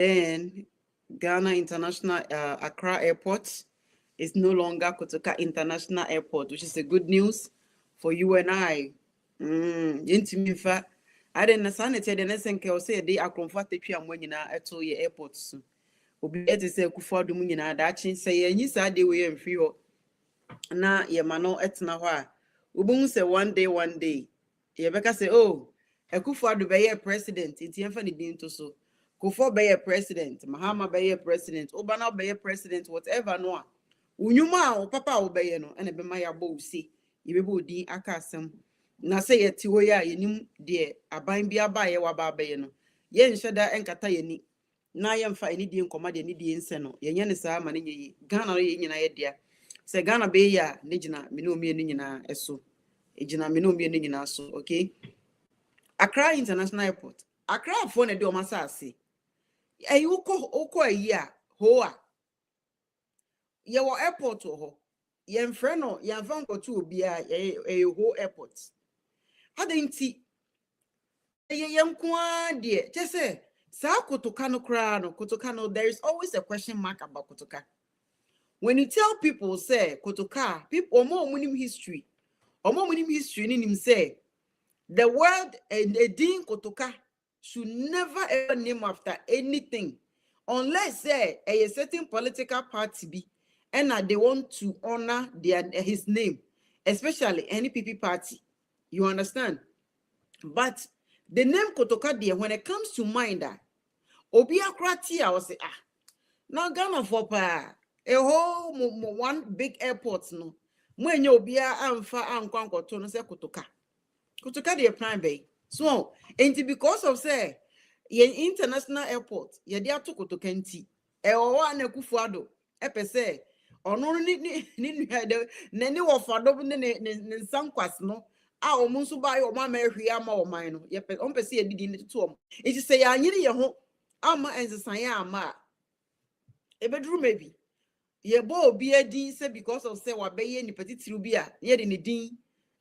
Then Ghana International Accra Airport is no longer Kotoka International Airport, which is a good news for you and I. Intimate. I didn't sanity the next thing say they are comfortable when you know at all your airports. Obi eti say Kufuor mu nyina daakye say yenyi saa de we mfi ho na ye ma no etena ho a obi say one day ye beka say oh Kufuor be ye president nti yemfa ne din to so Kufuor be ye president Mahama be ye president Obana be ye president whatever no a unyuma o papa o be ye no ene be ma ya bo usi ye be bo din aka asem na say ye ti ho ya yenim de aban bia ba ye wa ba be ye no ye nhweda enkata ye ni na yemfa eni die nkoma de ni die nse no yenye ne saa ma ne nyi Ghana no ye nyina ye dia se Ghana be ya ne gina me no mie ne nyina eso egina me no mie ne nyina so okay. Accra International Airport Accra fo na de o masase ayi uko ayi a ho a ye wo airport ho ye mfre no ye mfa nkoto obi a ye ho airport hadenti ye nko a de chese Sa Kotoka no kra no Kotoka no, there is always a question mark about Kotoka. When you tell people say Kotoka, people omo munim history nim say the word and a din Kotoka should never ever name after anything unless say a certain political party be and they want to honor his name, especially NPP party. You understand? But the name Kotoka there, when it comes to mind that Obi akrati I was say now Ghana for pa a whole one big airport no when you be amfa ankwankoto no say Kotoka the prime bay so ain't because of say ye international airport ye dia to Kotoka nti e wo na Kufuor e say ono ni ne wo fado ne nsankwas no a o mu nso ba ye o ma ahwe ama o man no ye pe on pe say ye didi ne to o it say ya nyiri ye ho ama ensesan ya ama ebeduru maybe ye bo obi adin say because of say wa be ye ni petitiru bi a ye de ne din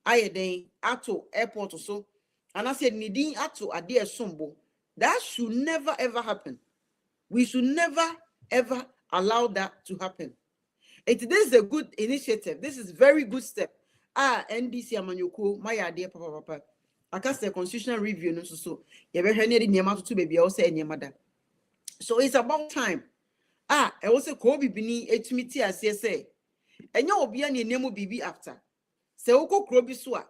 ayeden ato airport so and I said ne din ato ade esombo. That should never ever happen. We should never ever allow that to happen. This is a good initiative. This is very good step. NDC amanyoko my idea papa aka say constitutional review no so ye be hwe ne de nyema to baby o say nyema da. So it's about time. I was a Kobe bini etmiti as ye say. Enya obi a ne nemu bibi after. Se oko krobi so a.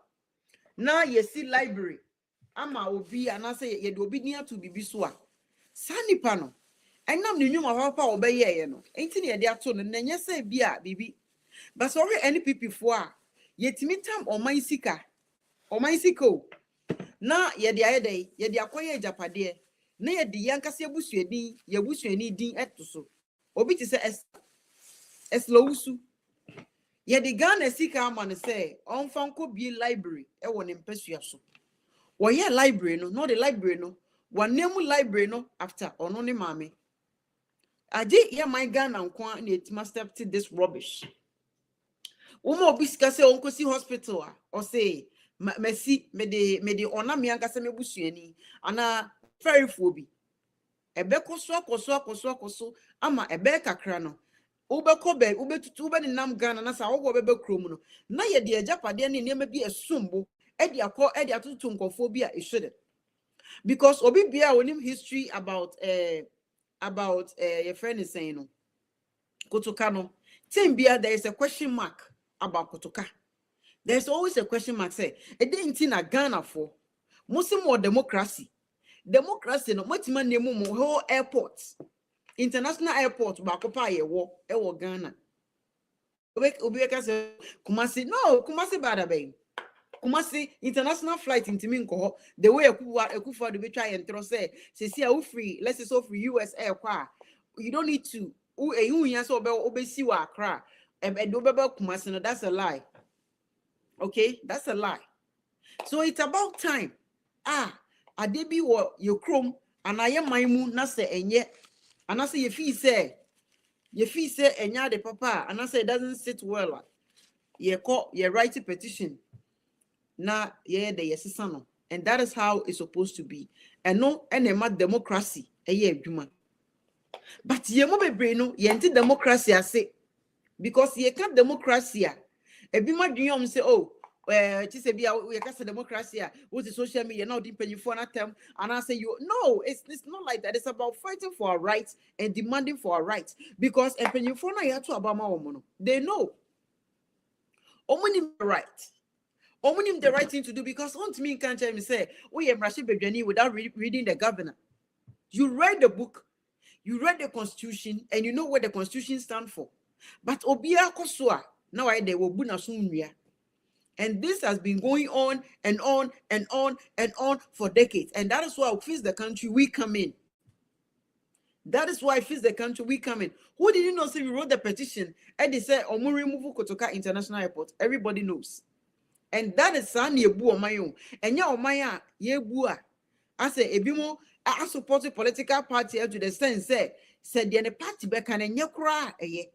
Na ye see library. Ama obi anase ye de obi nia to bibi so a. Sani pano. Enam ne nwuma papa obeye ye no. Enti ne ye de ato no nenye say bia bibi. But sorry NPP fo a ye timitam oman sika. Oman siko. Na ye de ayede ye de akoye japade. Na ye de yankase abusuedin ye busuani din etoso. Obi ti say eslowusu ye de Ghana sika ama say onfa nko bi library e wo ne mpasua so wo ye library no the library no wanemu library no after ono ne mame aje ye my Ghana nko na etima step to this rubbish wo obi sika say onko si hospital a o say merci me de ona me anka say mebusuani ana very phobi ebe koso ama ebe kakra no ubeko be ubetutu ube ni nam Ghana na sa wo bebe krom no na ye de ajapade ne nema bi esumbo e de akọ e de atutu nkofo bi a ehwede because obi bia onim history about your friend is saying no Kotoka no tin bia there is a question mark about Kotoka. There's always a question mark say e dey nti na Ghana for muslim or democracy no matima nemu mo whole airport international airport ba ko pa ye wo e wo Ghana obi ka say Kumasi bada be Kumasi international flight intimi nko the way Kufuor do be try and throw say we free let's say so free US air kwa you don't need to yan so obe si wa Accra e do be Kumasi no that's a lie. Okay, that's a lie. So it's about time adebi wo your chrome and I am my moon na say enye and I say ye fee say enya de papa and I say it doesn't sit well ye call ye write a petition na ye de yesisa no and that is how it's supposed to be and no enema democracy eye adwuma But ye mo bebre no ye nti democracy ase, because ye can democracy a ebi ma dwom say oh ti say bia we can say democracy what the social media now depending for an term, and I say you no, it's not like that. It's about fighting for our rights and demanding for our rights, because depending for na ya to abama omo, they know omunim the right. Omunim the right thing to do, because on to me can't tell me say we am Rashid Bedwani without reading the governor. You read the book, you read the constitution, and you know what the constitution stands for. But obia kosua now I they will buna sunria. And this has been going on and on and on and on for decades. And that is why it feels the country we come in. That is why it feels the country we come in. Who did you know say we wrote the petition and they said Omu remove Kotoka International Airport? Everybody knows. And that is san yebu omayo. And ya omaya yebu a. I say ebimo I support a political party to the sense say said the party back and nyekura eye.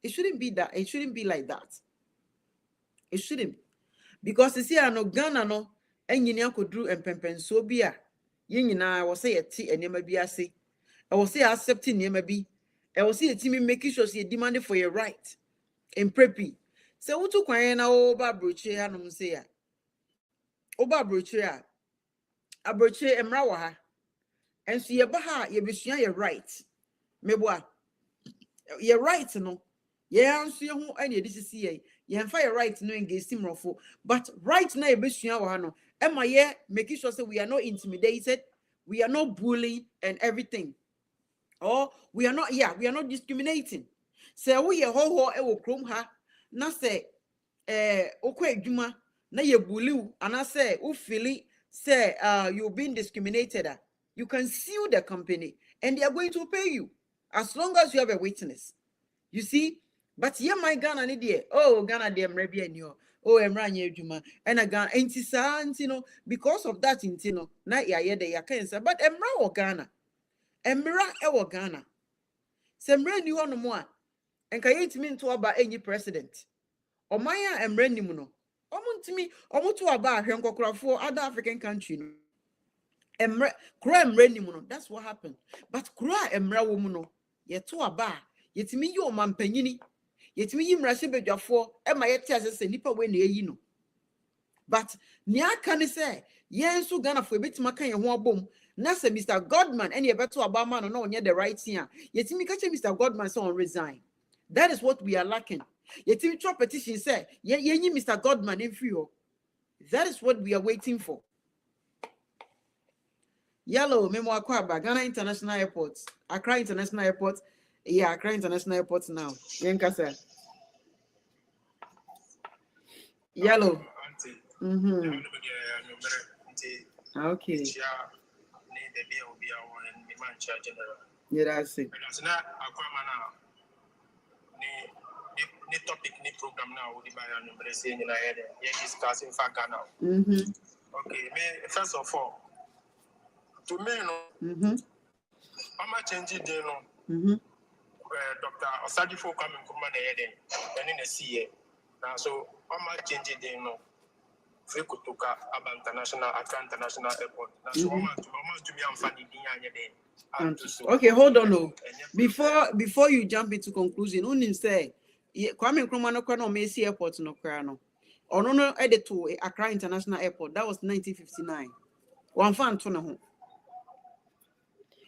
It shouldn't be that. It shouldn't be like that. It shouldn't. Because you see, I know Ghana no, and you could do and pempen so be a yin. I will say a tea and never be a say. I will say accepting never be. I will see a team making sure you demanded for your right in preppy. So, what to cry now over broche? I don't say over broche. A broche emrawa. And so, your baha, you be your right. Meboa, your right, no. Yeah, I'm seeing who any this is here. You fire right no engage Simrofo. But right now, am I here making sure that we are not intimidated, we are not bullying and everything. Or we are not, we are not discriminating. So we are ho e wo krom ha na say okwa adwuma na ye bully and I say u feel say you've been discriminated. You can sue the company and they are going to pay you as long as you have a witness. You see? But yeah, my Ghana ni dear. Oh, Ghana dear mrebi and you. Oh, Emranye Juma. And a Ghana antisa, because of that intino. Na ya de ya cancer. But Emra or Ghana. Emra or Ghana. Semre ni one more. And kayet mean to about any president. Or Maya Emre ni muno. Omun me to about Henko for other African country. Emre Kra Emre ni muno. That's what happened. But Kra Emra womuno. Ye to about. Yet me you man penini. Yet me him Rashid for Emma yet as a nipper when ye know. But Nia can say, yen so Ghana for a bit making a boom. Nasa Mr. Godman, any better Obama no near the right here. Yet me catch Mr. Godman so on resign. That is what we are lacking. Yet me drop petition say, ye Mr. Godman in free. That is what we are waiting for. Yellow Memo Aquaba, Ghana International Airport, Accra International Airport. Yeah, Accra International Airport now. Yenkasa. Yellow. Okay. Yeah, that's it. Ni topic ni program now we buy and we say in ahead here discussing for Ghana. Okay, me first of all to me no I'm changing the no Dr. Osadifo coming from ahead and in a CA. Now so I'm changing the no free kutuka Aba International Accra International Airport. Now so almost to me I'm funny there. Okay, hold on no. Before you jump into conclusion, unim say Kwame Nkrumah no kwa no Messi Airport no kwa no. Ono no edit to Accra International Airport. That was 1959. One fan to no ho.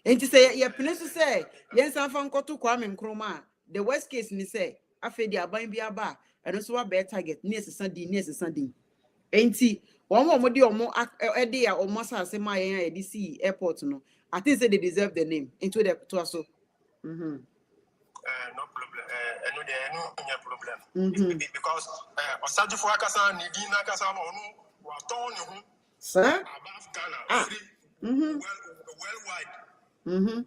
Enti say ye pene so say yen san fan koto Kwame Nkrumah. The worst case ni say afa di aban bi aba eno so wa be target ni esesa din. Enti omo de omo ede ya omo asase ma yen ya di see airport no. I think say they deserve the name into the to so. No problem. No problem. Because Osadifo akasa ni din akasa no wa ton ni ho. Sir? Above Ghana. Worldwide.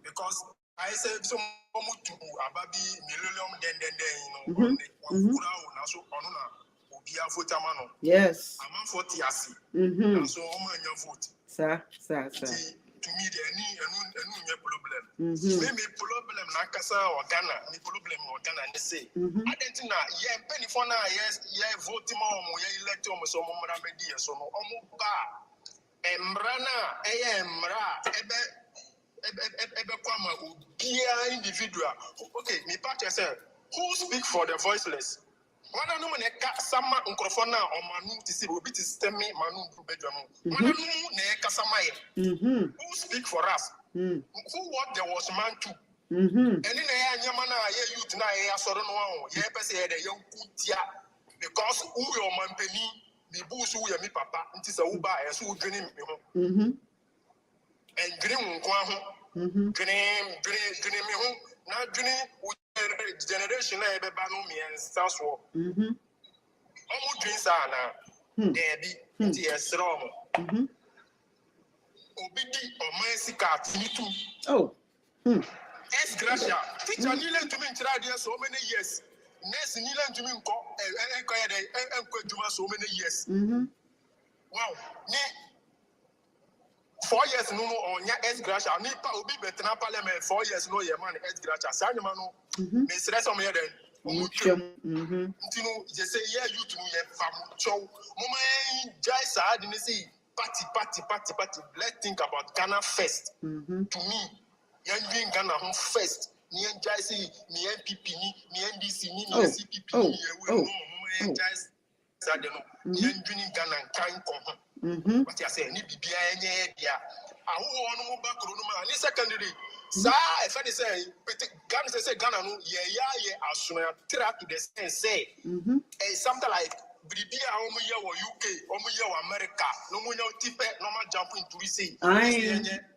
Because I said some to ababi millennium den so ono yes. I'm 40 asi. So vote. Sir. To me there any problem. Maybe problem na kasa or Ghana, ni problem or Ghana they say. I don't know penny for now yes vote mo elect mo so mo so no ba emra na emra ebe individual. Okay, me part yourself. Who speak for the voiceless? One of them sama unkrofona or manu to see obi to stem me manu bedroom. One of them sama. Who speak for us? Who what there was man to? And in a yamana youth na a sort of one, ye say the young kutia because who your man penny, the boost who ya me papa, it is a uba as who dream and dream dream me now dream generation I ever ban me and stars war. Almost dreams are now. There be tears wrong. Obidi or mercy card, me too. Oh. Yes, Gracia. Teacher, you learn to me in so many years. Next, you learn to me in so many years. Wow. 4 years no on your S Gracia. Me pa obi betena parliament 4 years no your man S Gracia. Sanya mano. Me stress on me then. Ntino, je say yeah you to me fam chow. Mama jai sa didn't say party. Let's think about Ghana first. To me. Yan Ghana home first. Ni NJC, ni NPP, ni NDC, ni CPP, ni Ghana kind come. What you say? Ni BBI dia. Ahu onu ba kuro no ma. Ni secondary. Sa if I say Ghana say Ghana no ye asuna try to the sense say. Something like Bribia omu ye wo UK, omu ye wo America. No mu nya tipe no ma jump into say.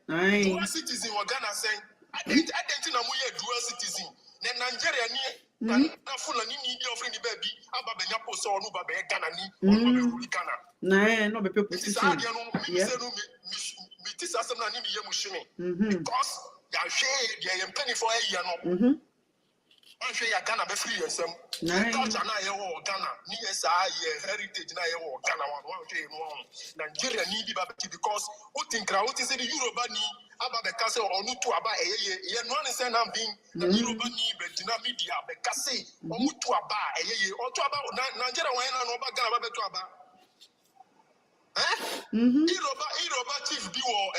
Dual citizen wa Ghana saying I didn't know we dual citizen. Then Nigeria ni na Fulani ni dey offering the baby aba be nyapo so no ba be Ghana ni or be rule Ghana. No be people citizen. Yeah. Me tisa asem na ni me yemushimi. Because ya hwe dey penny for a year no. One share ya Ghana be free yesem. Culture na ye wo Ghana. Ni esa ye heritage na ye wo Ghana one share no. Nigeria ni bi ba because o tinkra o ti say the Yoruba ni aba be kase onu tu aba ye no an say na bin the Yoruba ni be dina media be kase onu tu aba o tu aba Nigeria wan na no ba Ghana ba be tu aba. Yoruba chief bi wo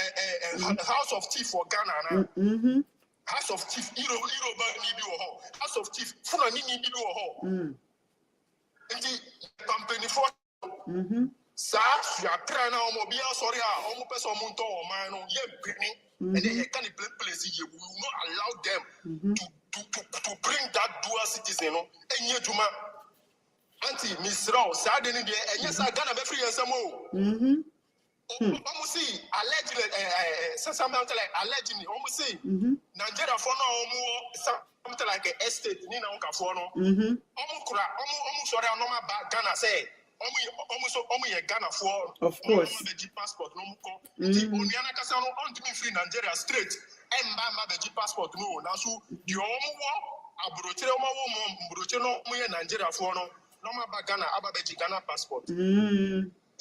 house of chief for Ghana na. House of Chief, Yoruba need you all. House of Chief, Fulani need you all. And the company for Sir, you are trying to be sorry, almost person Monto or Mano, and they can't place you will not allow them to bring that dual citizen and yet to my Auntie Miss Rowe, Saturday, and yes, I got a free and some more. Almost see allegedly, something like allegedly, almost see Nigeria for no something like an estate, Nina Unka for no. Almost sorry, I'm not about Ghana say, almost Ghana for of course. The passport, no more. Oniana Casano on to me free Nigeria straight, and Mama the passport, no. Now, so the Omo, Abrocheno, Nigeria for no, no more Ghana, Ababeji Ghana passport.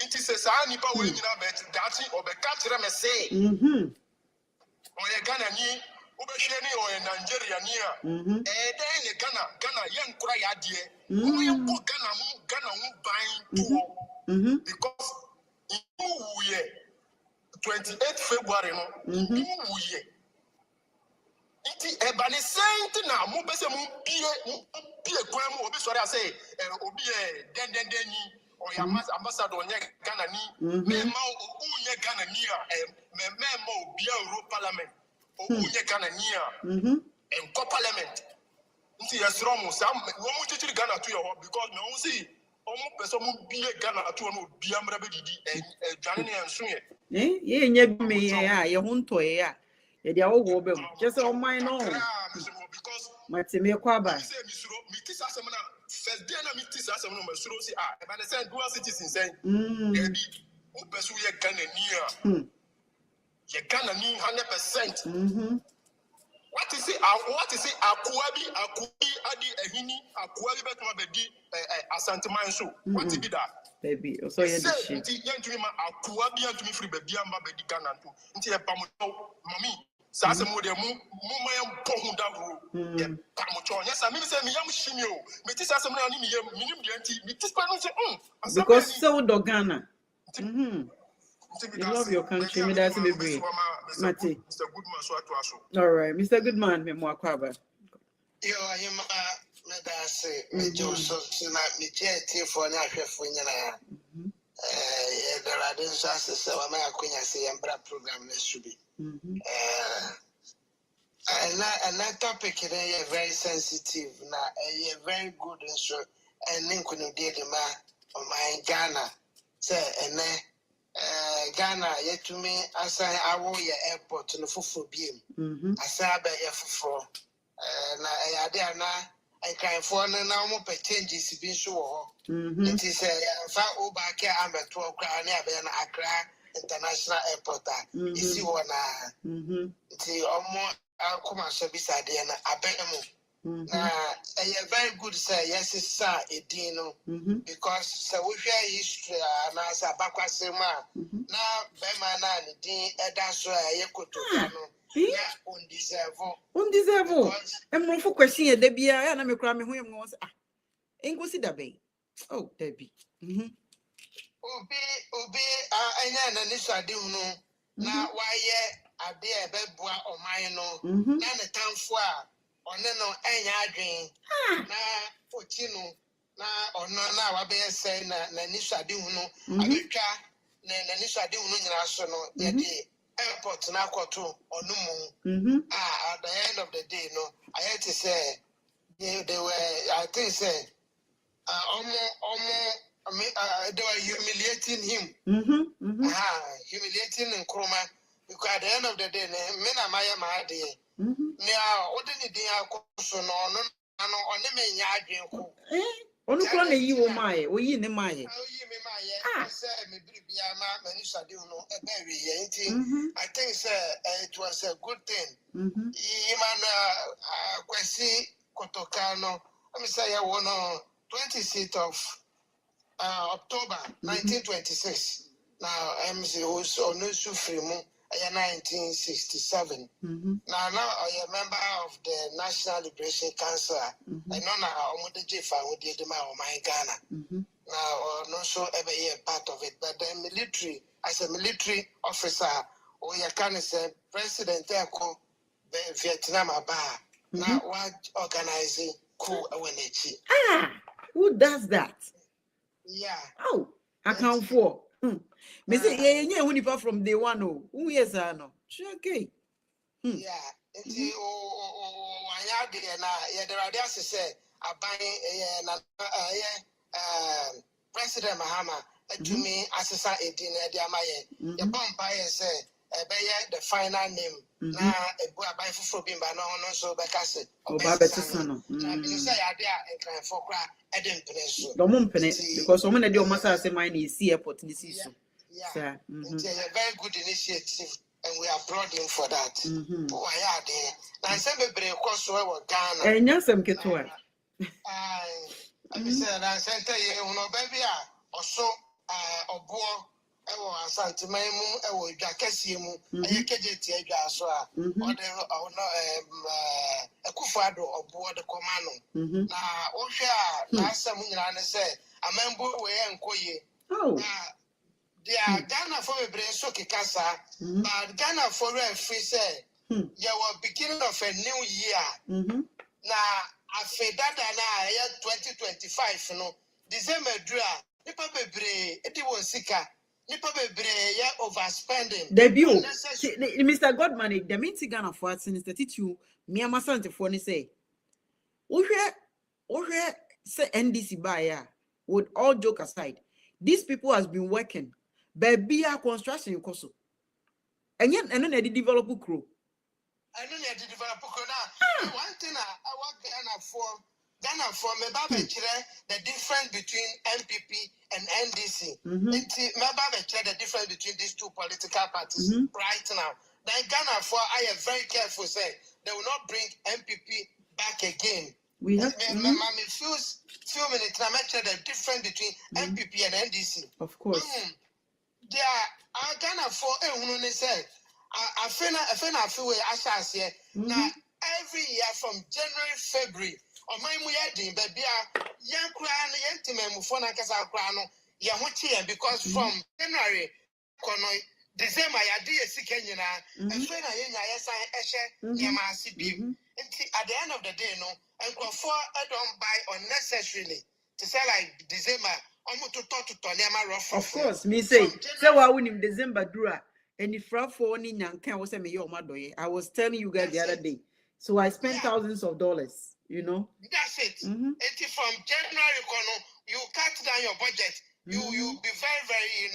It is a sign if I will bet that or the catcher may say, or a Ghana ni, Ubasheni or a Nigeria near, and then a Ghana young cry idea. We put Ghana buying because in 28th February, Iti ebani saint na mo bese mo pie kwan mo obi sori say obi den ni or your ambassador Ghana ni me ma unye Ghana ni me ma obi Europe parliament o unye Ghana ni en ko parliament nti yesro mo sam wo mo chichiri Ghana to your because me won see omo person mo bie Ghana to no obi amra be didi dwane ne enso ye ye nya bi me ye ho nto ye ye dia wo go be just o mine no because matime kwa ba say mi tisa semna first day na mi tisa semna ma suro si but they say dual citizen say there be o person ye Ghana ni ye Ghana ni 100%. What is it akuabi adi ehini akuabi betuma be di asante man so what be that baby so ye the shit nti yantumi ma akuabi yantumi free baby amba be di Ghana to nti ye pamu mami sa se mo de mu ma yam pohu da ro ye pamu cho nya sa mi say mi yam shimi o mi ti sa se mo na ni mi yam mi nim de nti mi ti pa no say because so do Ghana You love your country. Me that's be brave. Mate. Mr. Goodman so to us. All right, Mr. Goodman, me mo akwaba. Yo, I'm that's me Joseph tonight. Me chair for na hwefo nyina. The radin so asese wa me akonya say embra program na subi. And that topic is very sensitive. Now, very good and so. And then when you did ma on my Ghana, say and then Ghana yet to me as I will your airport to the fufu beam. I say about your fufu. Na I there now. I can for now more changes been so. It is a far over here. I'm at 12 crown near Accra International Airport. You see one. It's almost. I'll come and say beside the end. I bet you. A very good say yes, it's a dino because so we share history and as a backward sema now Bema and Dean that's why I could undeserve. And more for question, Debbie, and I'm a cramming who was. Ain't go see that bay. Oh, Debbie. Obe, and this I do know. Now, why, I dare bedboa or mine, no, then a town for or no, any dream. Now, for Chino, now, or no, now I bear say, Nanisha do know, I will try, Nanisha do know, yet the airport now got to or no more. At the end of the day, no, I had to say, they were, I think, say, they were humiliating him. Humiliating in Kroma because at the end of the day, men are my idea. Now, what did they have so no, on the main yard? On the you or my, or you in my. I said, maybe Manisha do know a baby. I think, sir, it was a good thing. Even Kwesi Kotokano, let me say, I won 26th of October 1926. Now, MC also no Sufrimu, 1967. Now, I am a member of the National Liberation Council. I know now I'm the Jeff, I would do my Ghana. Now, no so ever year part of it, but the military, as a military officer, or you can say President Eko Vietnam Aba. Now, what organizing coup when who does that? Yeah. Oh, account for. Me say yeah, when you from day one, oh, who yes, I know. Okay. Yeah. It's there are just say I buy President Mahama to me assessor 18 the bumpire say the final name na a boy by for being by no so because because someone at your master say mine is airport in the yeah. It's a very good initiative and we applaud him for that. Why are there? Now some people cross over Ghana. And yes, I'm get to it. I said I sent you know baby also obo ewo asante maimu ewo dwakese mu ayekejeti adwaso a ode ekufado obo de komano na ohwe a na asam nyina ne se amambo we enkoye Ghana for a brain so kikasa but Ghana for a free say you were beginning of a new year na afi dada na 2025 no December dra nipa bebre edi won sika nipa bebre ya overspending debut Mr. Godman the mean Ghana for since 32 me amasante for ni say ohwe say NDC buy ya with all joke aside these people has been working baby construction koso and then they develop crew and then they develop crew now one thing I work Ghana for me the difference between MPP and NDC. The difference between these two political parties right now. Then Ghana for I am very careful say they will not bring MPP back again. We have few minutes I mentioned the difference between MPP and NDC. Of course. They are Ghana for say I feel now every year from January, February. On my muadin, baby, young cran, young Timmu for Nakasa Crano, Yamuchi, because from January December ya di esike nyina ehwe na yenya yesan ehye nyama asibi at the end of the day no enkrofo don't buy unnecessarily to say like December to nyama rough. Of course me say wa win December dura and if for ni nyanka wo say me your madoye. I was telling you guys the other day, so I spent thousands of dollars, you know. That's it. From January you cut down your budget. You be very very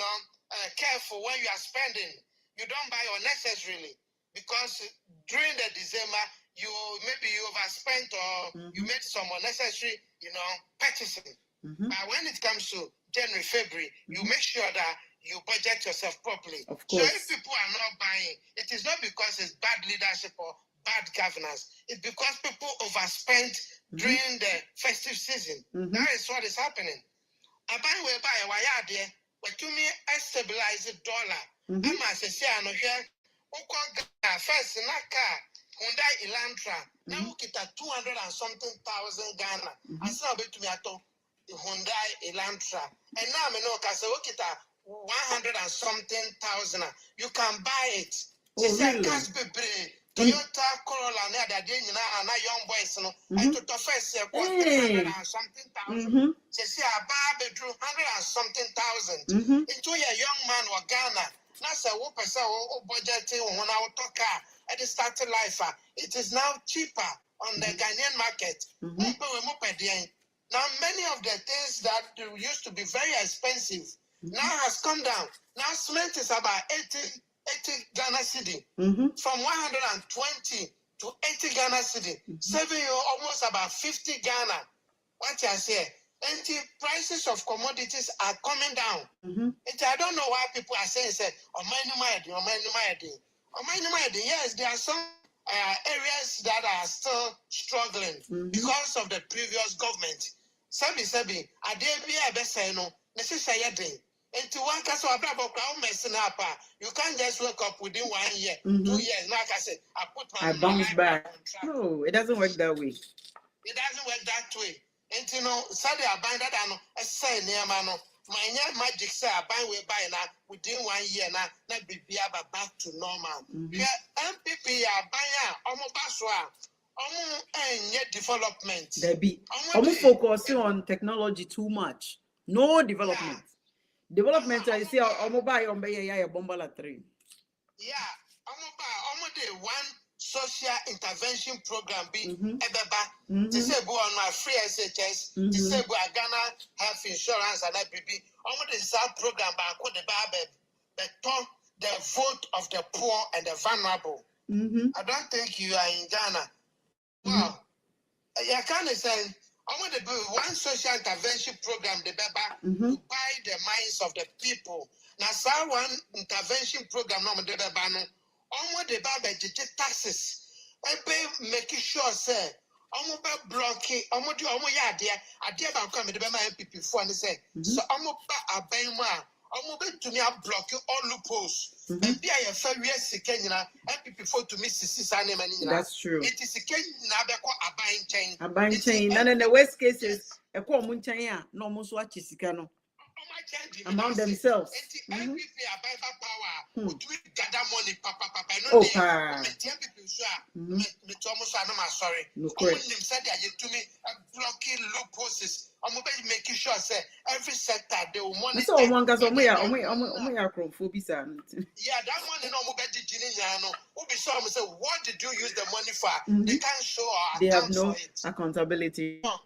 careful when you are spending. You don't buy unnecessarily because during the December maybe you overspent or you made some unnecessary purchasing. But when it comes to January, February, you make sure that you budget yourself properly. Of course. So if people are not buying, it is not because it's bad leadership or bad governance. It's because people overspent during the festive season. That is what is happening. I buy why are there? But to me, I stabilize the dollar. I'm as I say, I know here. First, in that car, Hyundai Elantra. Now we get 200 and something thousand Ghana. I saw a bit to me at Hyundai Elantra. And now I know because we get 100 and something thousand. You can buy it. Really? Toyota Corolla na that day na young boys no I to the first year 100 and something thousand. Say about bedroom 100 and something thousand. Into a young man or Ghana. Na say wo pesa o budget when I talk at the starting life. It is now cheaper on the Ghanaian market. Now many of the things that used to be very expensive now has come down. Now cement is about 80 Ghana cedi, from 120 to 80 Ghana cedi, saving you almost about 50 Ghana. What you say? And the prices of commodities are coming down. And I don't know why people are saying, yes, there are some areas that are still struggling because of the previous government. Sebi, I didn't be a best no, necessarily. And to one case of messing up, you can't just wake up within 1 year, 2 years. Like I said, I bounce back. No, it doesn't work that way. It doesn't work that way. And Saturday I buy that and I say near man, my magic say I buy now within 1 year now, not be back to normal. Yeah, MPP are buying almost development. There be almost focusing on technology too much. No development. Development, I see buy on Bombala 3. Yeah, almost one social intervention program being to say on my free SHS, to say Ghana health insurance and IPP. Almost the SAP program by the vote of the poor and the vulnerable. I don't think you are in Ghana. Well, I can't say. I want to do one social intervention program, to buy the minds of the people. Now, so one intervention program, I want to buy taxes. I pay making sure, say, I'm going to block it. I'm going to do I did about coming to my MPP for and say, so I'm going to buy more. I'm going to block all loopholes. And be a fair yes, MPP for to miss that's true. It is a chain. A buying chain. And in the worst cases, a common chain, no most watch is among themselves. MPP power. Gather money, papa. Sorry. No, correct. Said that you to me blocking loopholes. I'm making sure say every sector they will monitor. So one guys, Yeah, that no. money no more better no. Who be some say what did you use the money for? They can't show They have no for it. accountability. But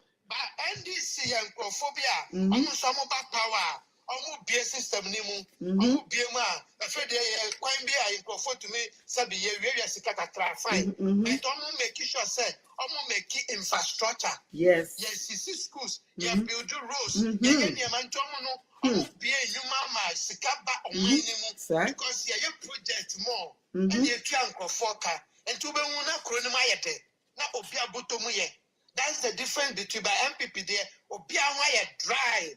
NDC and Crophobia, almost some about power. Almost be a system nimu. Almost be a man. Afraid they quite be a Crawford to me. Sabi ye really fine. But almost make sure say almost make infrastructure. Yes. Yes, you see schools. You build roads. You man almost be a human sikaba or minimum because you project more. And you can Crawford and to be una chronomayete. Now Obia Butomuye. That's the difference between by MPP there. Obia dry.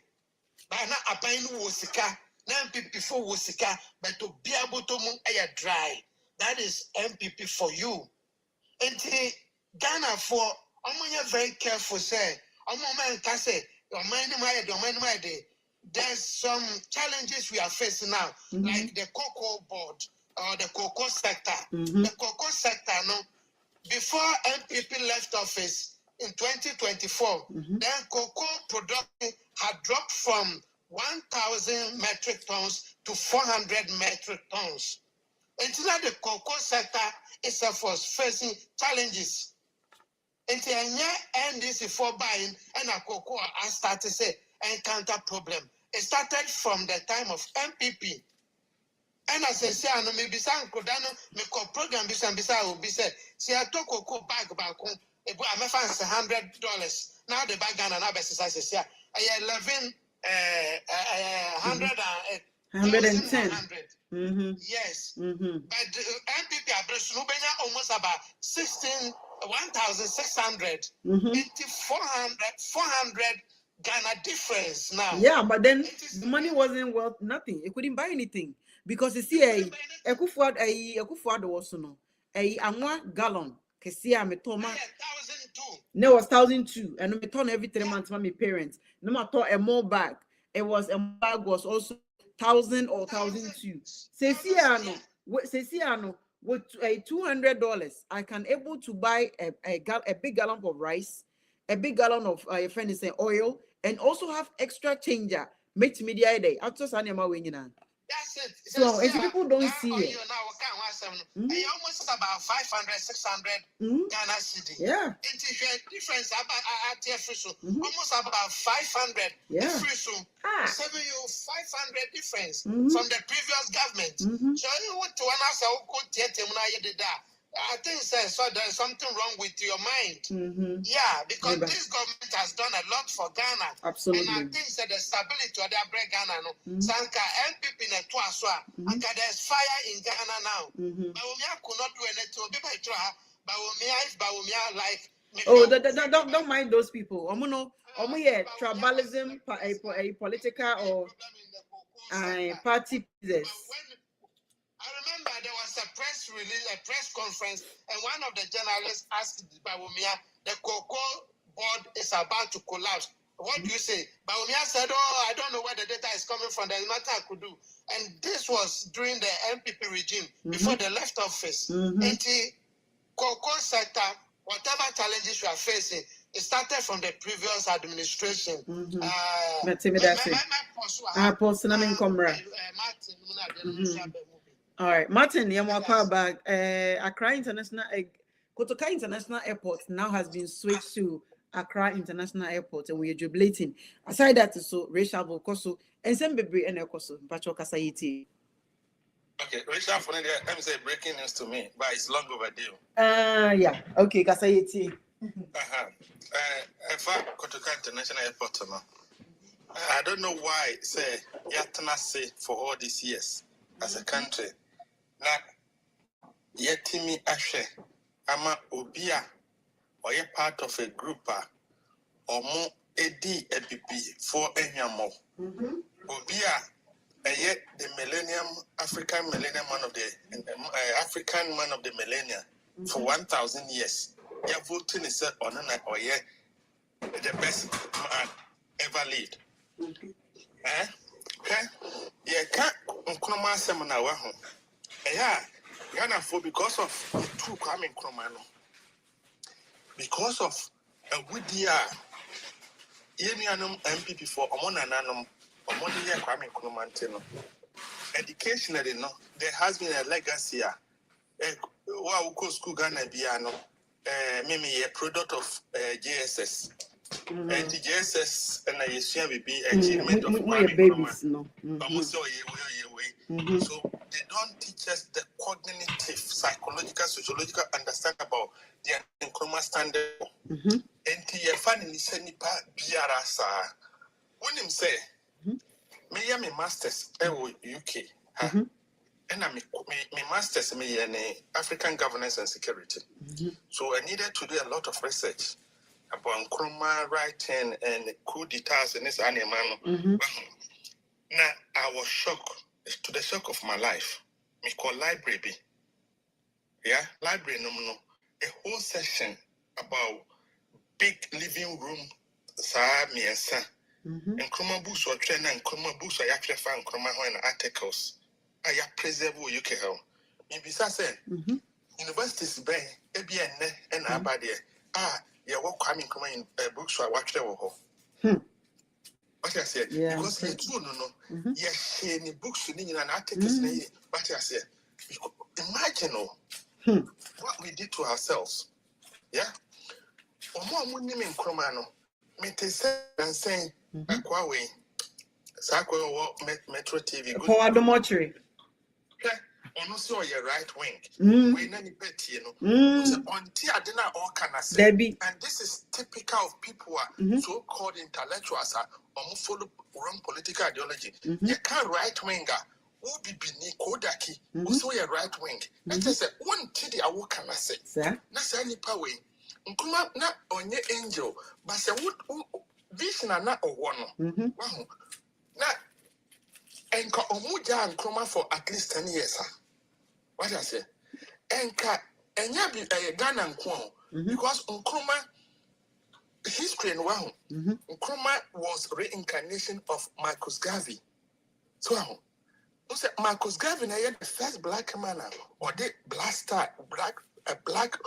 But now a pine wosika, MPP for wosika, but to be able to move dry. That is MPP for you. And Ghana for very careful, say, man can say, your mind my day. there's some challenges we are facing now, like the cocoa board or the cocoa sector. The cocoa sector, no, before MPP left office in 2024, then cocoa production had dropped from 1,000 metric tons to 400 metric tons. Until now, the cocoa sector itself was facing challenges. Until NDC for buying and a cocoa I started to say encounter problem. It started from the time of MPP. And as I say, I know maybe some Kodano, me program be some beside will be said, see, I took cocoa bag back home. I'm a fancy $100. Now the bag and another exercise is here. I 110. Yes. But MPP address almost about 1,600 into 400 Ghana difference now. Yeah, but then the money wasn't worth nothing. It couldn't buy anything because you see, a Ekufuado was no a gallon. Kesia me toma. 1,002. No, it was 1,002, and me turn every 3 months. My parents, no matter a more bag. It was a bag was also 1,000 or 1,002. Sesiano, with a $200, I can able to buy a big gallon of rice, a big gallon of oil, and also have extra changer. Make media day. After Sanema winning. That's it. So if people don't see it, almost about 500, 600 Ghana cedi. Yeah. It's a difference about almost about 500. Yeah. Difference. 500 difference from the previous government. So you want to I think so there's something wrong with your mind. Yeah, because this government has done a lot for Ghana. Absolutely. And I think that the stability of the Ghana no. Sanka MPP ne toaswa. And there's fire in Ghana now. Bawumia could not do anything. Bawumia like. Oh, don't mind those people. Tribalism, a political or party business. I remember there was a press release, a press conference, and one of the journalists asked Bawumia, the cocoa board is about to collapse. What do you say? Bawumia said, oh, I don't know where the data is coming from. There's nothing I could do. And this was during the MPP regime, before they left office. And the cocoa sector, whatever challenges we are facing, it started from the previous administration. All right, Martin, back. Accra Kotoka International Airport now has been switched to Accra International Airport, and we are jubilating. Aside that, so Rachel Bokoso and some baby and Ekoso, Pacho Kasayiti. Okay, Rachel, for let me say breaking news to me, but it's long overdue. Yeah, okay, Kasayiti. Kotoka International Airport, I don't know why say Yatana say for all these years as a country. Na yetimi ashe ama obia or ye part of a group or more edi ebibi for enyamo. Obia the millennium African millennium man of the African man of the millennium for 1,000 years. Ye voting is on or ye the best man ever lived. Okay? Yeah, can't Nkrumah seminar wa home. Yeah, Ghana for because of the two Kwame Nkrumah, because of a Widia, Yemianum MPP for Omonanum, Omonia Kwame Nkrumah. Educationally, no, there has been a legacy. Wow, school Ghana Biano, maybe a product of JSS. And the JSS and I assume will be achievement of babies. No. So they don't teach us the cognitive, psychological, sociological understanding about the Nkrumah standard. And the funny Senipa Biarasa. When him say, me ya me masters UK. And I me masters me in African governance and security. So I needed to do a lot of research about Nkrumah writing and coup d'etats and this animal. Now I was shocked, to the shock of my life. Me call library. Yeah, library no. A whole session about big living room. Nkrumah books or train and Nkrumah books or actually find Nkrumah when articles. I preserve UK how. Maybe say universities bay ABN and Abadi. You walk coming in books or watch the whole. What I said, because it's true, no. Yes, any books in an articles. What I said, imagine what we did to ourselves. Yeah. Omo name in Kromano. Me te say and saying Aquawe. Sakwa Metro TV. For Adomotri. Ono so your right wing. We nani bet until I didn't all can I say. And this is typical of people who are so-called intellectuals or follow wrong political ideology. You can't right winger. Who be beneath Kodaki, also your right wing. That is one titty I will can I say. That's any power. Nkuma na onye angel, but say what vision na or one. Wow. Na enka omuja nkuma for at least 10 years. What I say? Enka enya bi Ghana nko because nkuma history no wow. Nkuma was reincarnation of Marcus Garvey. So wow. Marcus Garvey na the first black man or the black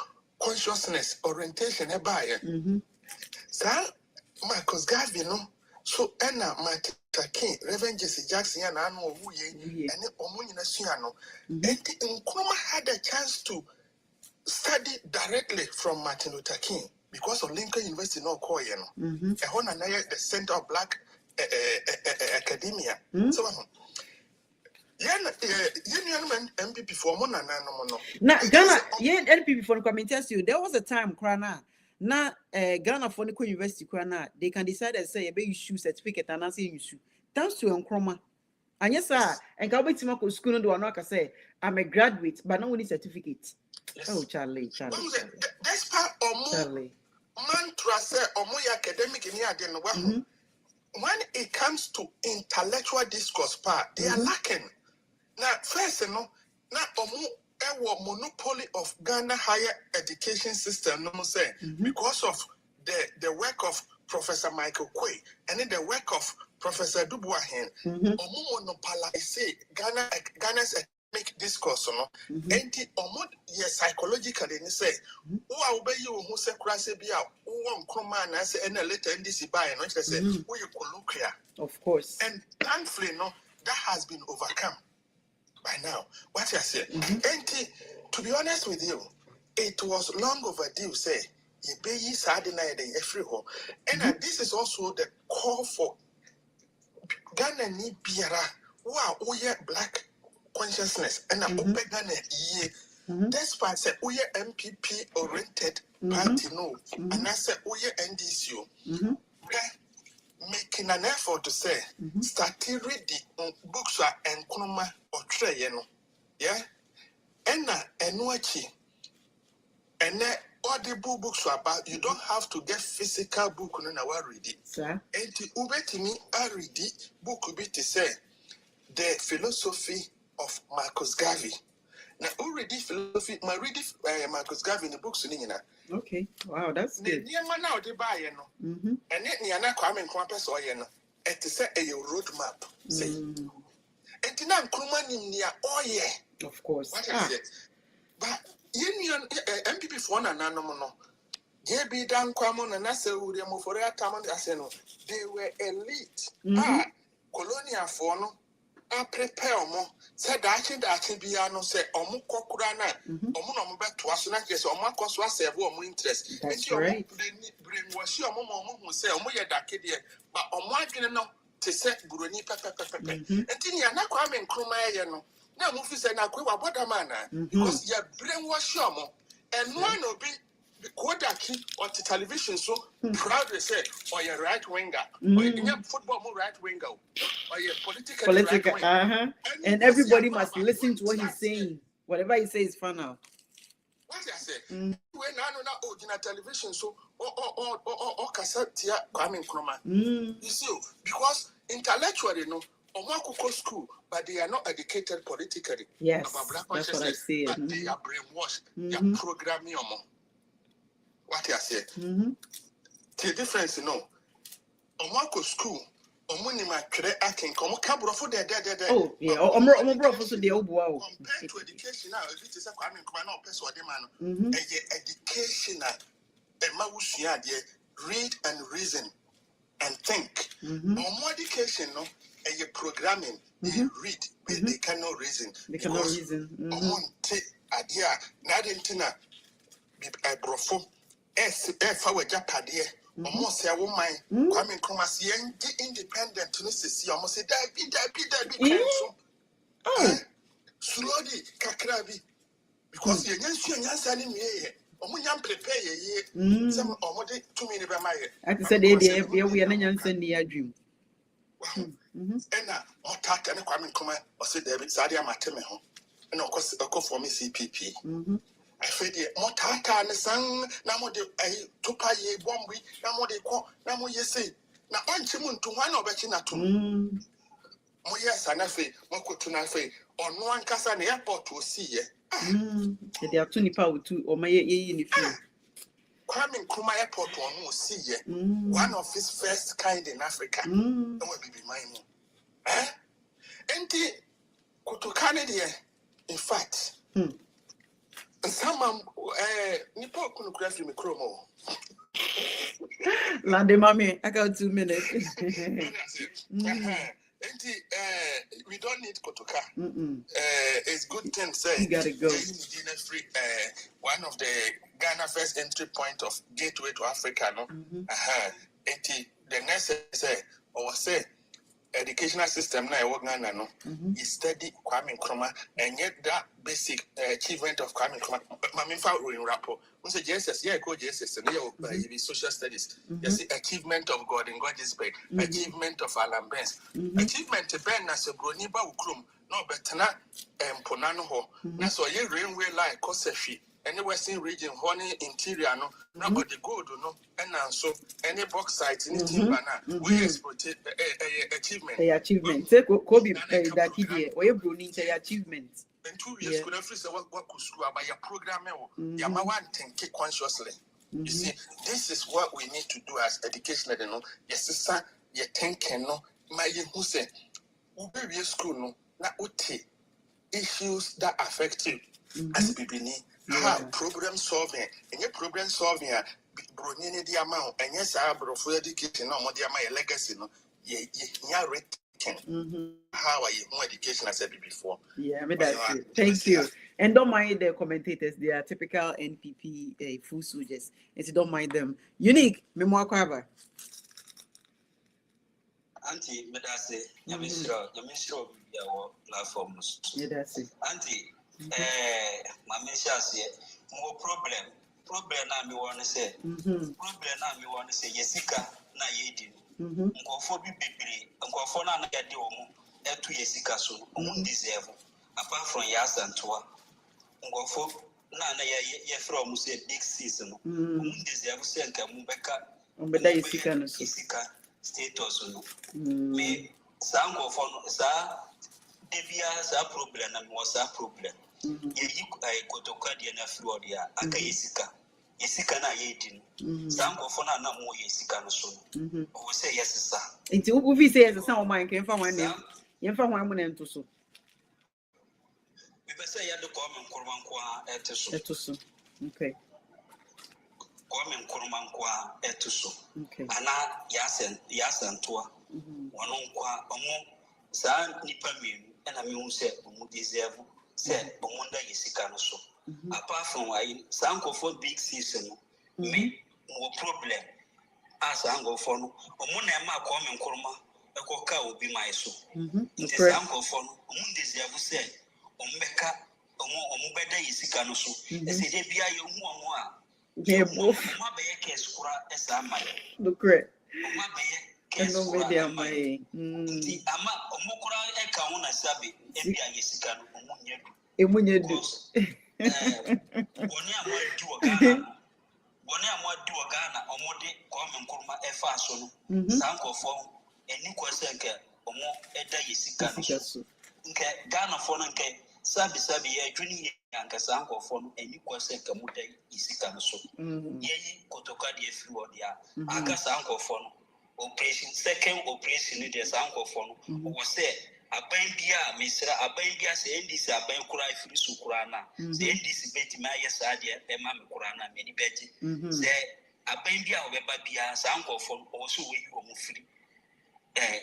consciousness orientation so Marcus Garvey no so Martin Luther King, Reverend Jesse Jackson and Anu Wuye and Omunina Suano and Nkrumah had a chance to study directly from Martin Luther King because of Lincoln University no Koyeno the Center of Black Academia so MPP for Mona no. Now Ghana, NPP for the tells you there was a time Krana. Now Ghana for the University Krana, they can decide and say you issue certificate and answer issue. Thanks to Nkrumah. And yes, sir, and Kabitimako school do not say I'm a graduate, but no need certificate. Yes. Oh Charlie. That's part of Charlie. Mantra say or more academic in here when it comes to intellectual discourse part, they are lacking. Now, first, now monopoly of Ghana higher education system, no more say because of the work of Professor Michael Quay and then the work of Professor Dubois Hen, monopolize Ghana's academic discourse, no, and psychologically, they say, who are obey you who say Crasabia, who won't come and I say, and a letter in this buy, and I say, who you could look here. Of course. And thankfully, no, that has been overcome by now. What I say, and to be honest with you, it was long overdue, say, you pay ye Saturday every home. And this is also the call for Ghana need Biara, who are black consciousness and open Ghana ye. That's why I said we are MPP oriented party no, and I said we are NDCU. Making an effort to say start reading books and Nkrumah or Trey, you know. Yeah? And watching and all the books are about you don't have to get physical book no now read it. And to ubeti me I read it book could be to say the philosophy of Marcus Garvey. Now already philosophy my reading Marcus Garvey in the books in okay. Wow, that's good. Now they buy and then Niana Kwame Nkrumah or it is a roadmap. Say and now Nkrumah near of course. What is it? But Union MPP for no. JB Dan Kwamon and Nasa Uriamo for a time Aseno. They were elite. Colonial for no. I prepare more. Said that Biano said, Omu Kokurana, Omu back to us, not just Omu Coswa serve more interest. That's right. Brainwash your mom who say, Omoya Dakidia, but Omu didn't know to set Buruni Pepper. And Tinia Nakwam Nkrumah. Now, Mufis and Aqua Bodamana, because you brainwash your mom, and one will be Kodaki on the television so proudly say, or your right winger, or your football more right winger, or your political right and everybody must listen to what he's saying. Whatever he says, fun now. What I say, when I know now, television so or cassette here coming from you see, because intellectually, no. Omako school, but they are not educated politically. Yes, that's what I say. But they are brainwashed. They are programming. What I say. The difference, you know, Omako school, Omunima Kre Akin, Comocabro de. Oh, yeah, or brother for the old wow. Compared to education now, if it is a crime and criminal person or demand, educational, a mausia, read and reason and think. More education, no, a programming, they read, but they cannot reason. They cannot reason. Omonte, adia, Nadintina, a brofo, if I were Japadia. Almost say a woman, Kwame Nkrumah, independent to see almost say, die, oh, slowly, Kakrabi, because you're not me. Omunyam prepare ye, some already 2 minutes by my. I said, we are not sending a dream. And more tat and Kwame Nkrumah, or said David Sadia Matemeho, and of course, a call for me CPP. I said, more tata and the sun, Namo de Tupa ye bombi, Namo de Ko, Namo ye say, now on Chimun to one of Bettina to Moyas and Afe, Moko to Nafe, on one casa in the airport to see ye. They are 2 power to or my uniform. Kwame Nkrumah airport one will see ye, one of his first kind in Africa. And will be mine. Eh? And the Kutukane, in fact. Some Nipo couldn't craft me chromo. Lande Mammy, I got 2 minutes. We don't need Kotoka. It's good thing say you gotta go. Free, one of the Ghana first entry point of gateway to Africa, no? The next say or say educational system now work now no. You study Kwame Nkrumah and yet that basic achievement of Kwame Nkrumah. Mami fa in rapport. We say Jesus, yeah, go Jesus, and yeah, social studies. You see achievement of God in God's way, achievement of Alan Benz, achievement to Ben as a Broniba Ukrum, no better Ponano ho. That's why you railway line Kosefi. Any western region, honey interior, no, not the gold, no, and so any bauxite in timber, we exploited achievement. The achievement. Take Kobe that idea, or you bring into achievement. And 2 years could have said what could screw by your program, Yamawan think consciously. You see, this is what we need to do as educational, you know. Yes, sir, you think, no, my who say, Ubi school, no, not uti issues that affect you as Bibini. Problem solving, and your problem solving, Brunini the amount, and yes, I brought for education, no more my legacy, no, ye how are you more education, I said before. Yeah, I mean, that's it. Thank you. And don't mind the commentators, they are typical NPP full soldiers. And you don't mind them. Unique, memoir cover. Auntie, Medase, Yamishra, your platforms. Yeah, that's it. Auntie. My says more problem na me want to say problem na me want to say yesika na yedi nkofo bi bebre nkofo na yade omo eto yesika so omo deserve apart from yasantoa nkofo na ye from say big season omo deserve say nka mu beka ombeda yesika no so yesika status no me sa nkofo no sa debia sa problem na me was a problem ye Kotoka dia na Florida aka yesika na yedi sango fona na mo yesika no so o say yes sir nti wo fi say yes sir o man ke fa wan ne ye fa wan mo na nto so we be say ya de Kwame Nkrumah nko a eto so okay Kwame Nkrumah nko a eto so okay ana yasantoa wono nko a omo sa nipa mienu na me hu say omo deserve say omonda yesika no so apart from why sango for big season me no problem as sango for no omona e ma Kwame Nkrumah e ko ka obi mai so nti sango for no omon deserve say ombeka omo beda yesika no so e say de bia ye hu omo a omo be ye kes kura esa mai look great omo be ye kes kura mai nti ama omo kura e ka hu na sabe e bia yesika no omo nyedu emunye du boni amadu Ghana omode Kwame Nkrumah efa so no sankofo eni kwasenke omo eda yesika no so nke Ghana fo no nke sabi ye adwuni yanka sankofo no eni kwasenke muda yesika no so yeyi Kotoka de afiri odia aka sankofo no operation second operation de sanko for no wo say aban bia mesra aban bia say ndc aban kura ifiri su kura na say ndc beti ma yesa de e ma me kura na me ni beti say aban bia obeba bia sanko for wo so we yi wo mu firi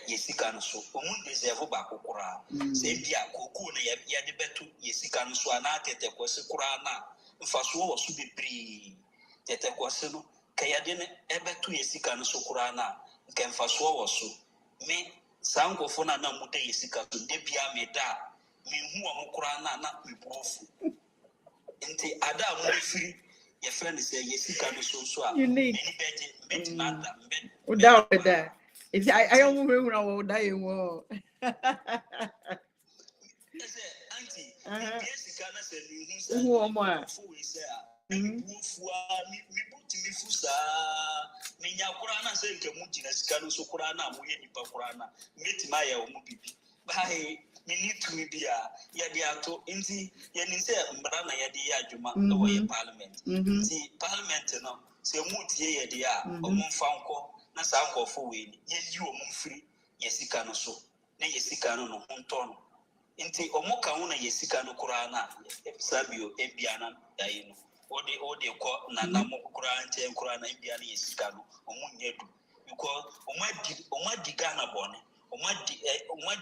yesika no so omun deserve ba kokora say bia koku na ya de betu yesika no so ana tete kwose kura na mfaso wo so bebri tete kwose no kaya de ne ebetu yesika no so kura na nke mfaso wo so me sanko fo na na mude yesika so de bia me da me hu o kura na me bofu nti ada mo firi ye friend say yesika no so a me ni beje beti manda o da o da if I don't know who die wo auntie yesika na say ni hu say who am I fo we say a me bofu a me buti me fusa me nya kura na say nke mu jina sika no so kura na mo ye nipa kura na meti ma ya o mu bibi bai me need to be ya de ato nti ye ni say mbra na ya de ya adwuma no wo ye parliament nti parliament no say mu tie ye de a o mu fa nko na sa nkofo we ni ye yi o mu firi ye sika no so na ye sika no no honto no nti o mu ka hu na ye sika no kura na sabio ebia na dai no ode ko na na mo kura nche kura na ebia na ye sika no o mu nyedu because o ma di Ghana bone o ma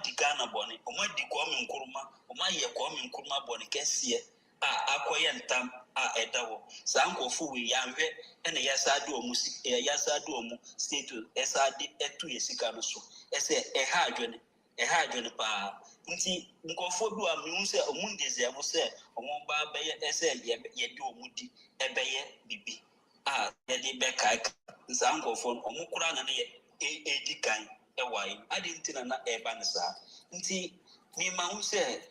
di Ghana bone o ma di ko me nkuruma o ma ye ko me nkuruma bone kese akoye ntam edawo sankofo we yanwe ene yasade omu yasade omu state esade etu yesika no so ese eha adwene pa nti nkofo bi a mi se omu ndeze abo se omu ba beye ese ye de omu di ebeye bibi ye de be kai sankofo omu kura na ne edi kan ewai adi ntina na eba nsa nti mi ma hu se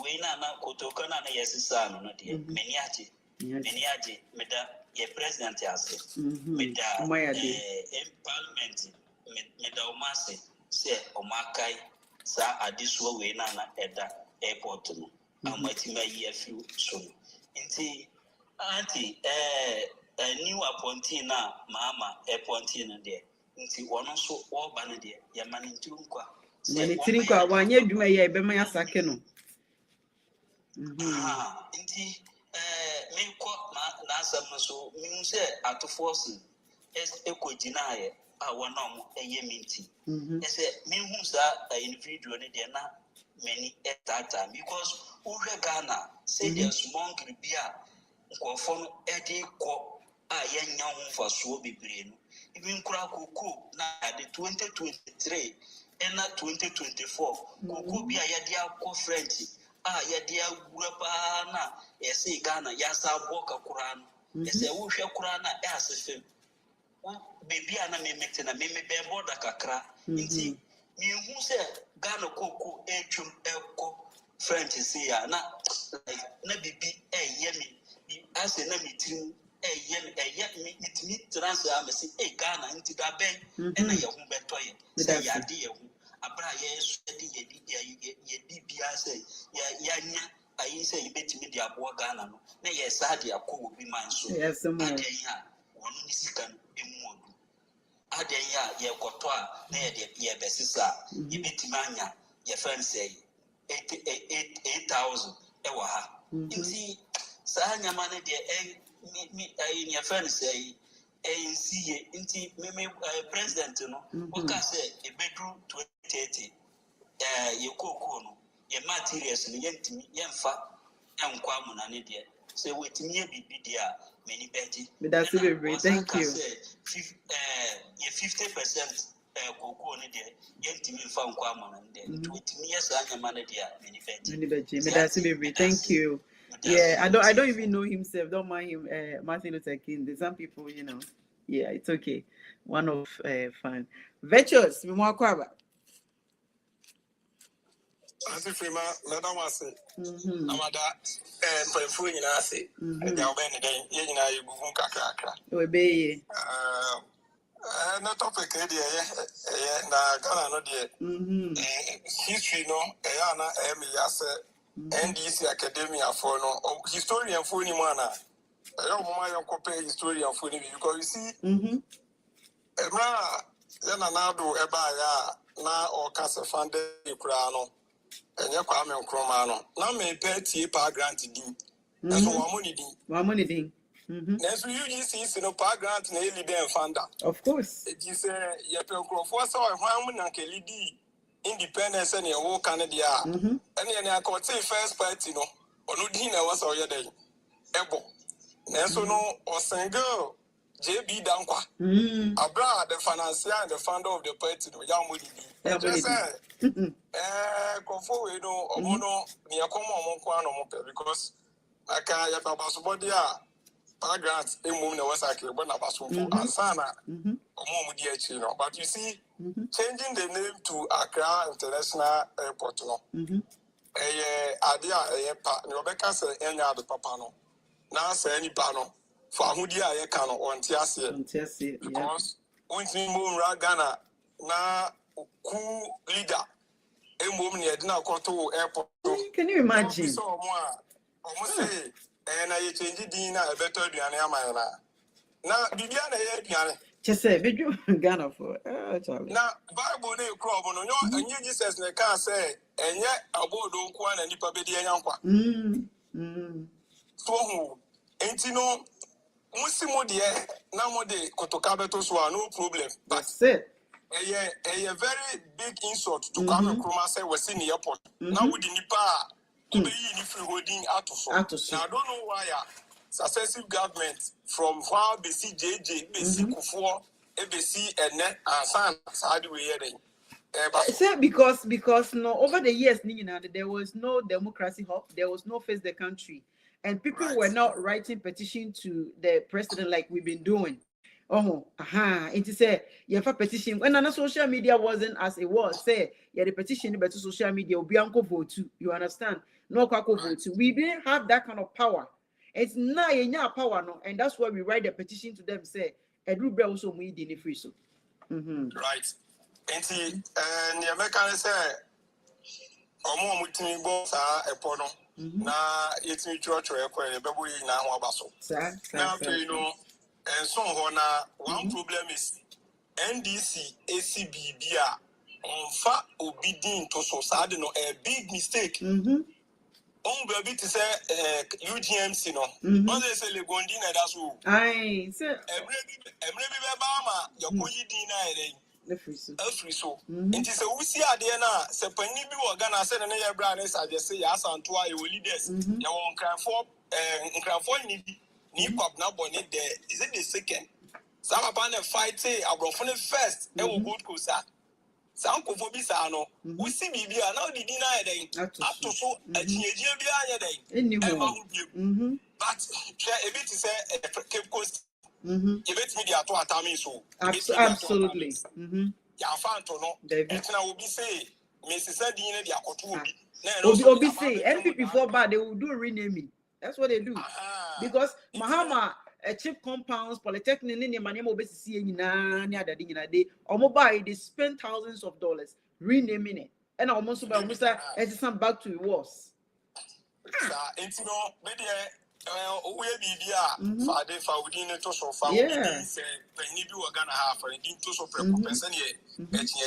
we na kotoka na yesisa no de meni aje meda ye president ase meda parliament meda omase se omakai sa adisuo we na eda airport no amati ma ye afi so nti anti new appointee na mama appointee no de nti wono so wo ba no de ye mani ntirunkwa mani ntirunkwa wanye dwuma ye be ma yasake no nti me ko na asam so mi se atoforce ekogina ye a wona mo eye minti ese mi hu sa individual ne de na many etata because uhwe Ghana say there small gribia nkofo no ede ko a yenya hu faso bebre no even kura koko na de 2023 and 2024 koko bi a yade akọ French ya dia gura pa na yesi Ghana ya sa boka Quran yesi wo hwe Quran na e asefem bebi ana memete na be border kakra nti mi hu se Ghana koko etwum ekọ French si ya na bibi yemi ase na mitrim mi mitimi transfer amesi Ghana nti da ben na ye hu betoye se ya de ye hu abra ye so de ye bibia say ya nya ayi say yebetimi de abo Ghana no na ye sa de akọ obi man so aden ya wonu ni sika no emuodu aden ya ye koto a na ye de ye besisa yebetimi anya ye friend say 8,000 ewa ha nti sa nya man de mi ayi ye friend say NCA nti me president no oka say ebedru 2030 ye koko no ye materials no yentimi yemfa enkwa amuna ne de say wetimi ye bibi de a many beji that's it. Thank you ye 50% koko ne de yentimi mfa nkwa amuna ne de wetimi ye sa anyama ne de a many beji that's it. Thank you. Yeah, I don't even know himself. Don't mind him. Martin Luther King. There's some people, Yeah, it's okay. One of fun. Virtuous. We more kwaba. Anti Frima, Madam was it. Amada, and for food in Assy, and they'll bend again. You know, you go kakra. Obey. No topic, na Ghana, no dear. History, no, Ayana, Emmy, Yasa, NDC Academia for no historian for any manner. I don't mind compare historian for any because you see, Then another eba na or cast a funded crano, and your Kwame Cromano. Now may pay pa grant din. And so One money ding. Next, we usually see no pa grant na eli den founder. Of course. It is a Yapel for so one and Kelly independence and your whole Canada. And then I could say first party no, or no dinner was all your day. Ebo. Neso no or single JB Dankwa. Abra the financier and the founder of the party no Yamudi. Just say conform we know omono near come on one because I can't yet about somebody grants a woman was like a one about some and Sana or but you see, changing the name to Accra International Airport. No, idea Rebecca said any other papano. Now say any pano for Hudia Yakano or Tiasi because once we move Ragana na cool leader. A woman had now got to airport. Can you imagine? So almost say, and I change it in a better than now, Bibiana, just say, did you Ghana for? Now, Bible, crop on your and you just as they can't say, and yet a board don't quan and Nipa Bedianqua. So, ain't you know, Musimo dear, now more de Cotocabetos were no problem. That's it. A very big insult to come and say was in the airport. Now with the Nipa to be in free holding out of now. I don't know why successive government from while BC JJ, BC Kufuor, ABC and net and San side we hearing. Because no over the years, there was no democracy hub, there was no face the country, and people were not writing petition to the president like we've been doing. It is a petition when on social media wasn't as it was. Say, the petition but social media will be uncle vote too. You understand? No kako vote too. We didn't have that kind of power. It's not in your power, no, and that's why we write the petition to them. Say, Edru also we didn't free so. Right. And see, and the American say, Omo mutimi boss a pono. Na it's me church or a baby na wabaso. Now you know. And so one problem is NDC ACB on fa obedient to society no a big mistake. On baby to say UGMC no. What they say Legondi na that's who. Aye, sir. Every Bama your koyi dina the free so. It is a we see a day na se pani bi wo Ghana say na ya bra na say ya santoa your leaders. Ya won cranfo ni Nipop now bonnet there. Is it the second? Some upon a fight say Abrofone first. They will go to Sa. Some Kofobisano. We see Bibia now the dinner day. Up to so a teenage day. But a bit is a Cape Coast. You bet me the Atami so. Absolutely. Ya found to know. It's now will be say, Mrs. Sadine, the Akotu. Obi say, MP before bad, they will do renaming. That's what they do. Because Mahama cheap compounds, polytechnic, any money obesity they spend thousands of dollars renaming it. And almost about Musa as some back to it was. It's no we be Father Faudine to so far. Penny be gonna have and into so person here.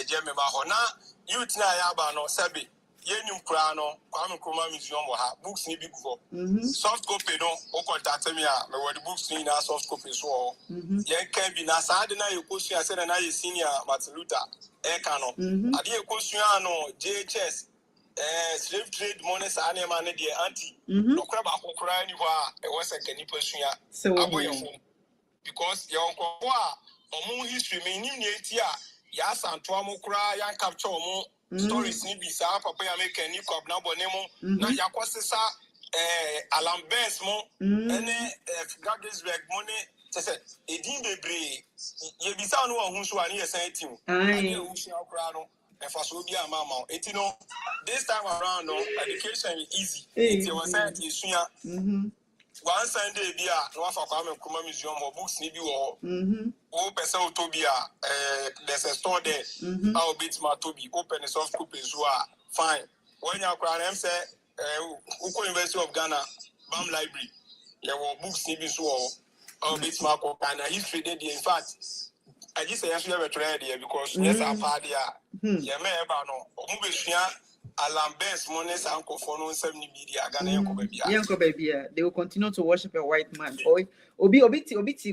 German Mahona, you try no Sabi. Yenum Krano, Kwame Nkrumah Museum will have books need before. Soft copy no, Oko Tatemia, where the books need a soft copy so. Yen can be Nasadina, you question, I said, and I senior Martin Luther, Ekano. Adia Cosiano, JHS, slave trade monies, animal, dear auntie. No crab, Okra, anywhere, it was a canny person. So, because your uncle, or moon history, meaning 8 years, Yas and Tuamo cry, and capture more. Stories ni bisa papa ya make ni kwab na bonemo na yakwosesa alarm bells mo ene Gadesberg money say edin bebre ye bisa no hu so ani yesan team ani hu shi akra no e fa so bi amama etino this time around no education is easy it was say isua one Sunday bia no afa Kwame Nkrumah Museum or books ni bi wo o person utobia there's a store there how bit ma tobi open a soft copy so fine when you cry am say Uko University of Ghana BAM library there were books ni bi so how bit ma ko kana history there in fact I just say you have tried here because yes, our party yeah, me eba no. Omu besua alarm bells money sanko for no 70 media Ghana yanko baby. They will continue to worship a white man. Obi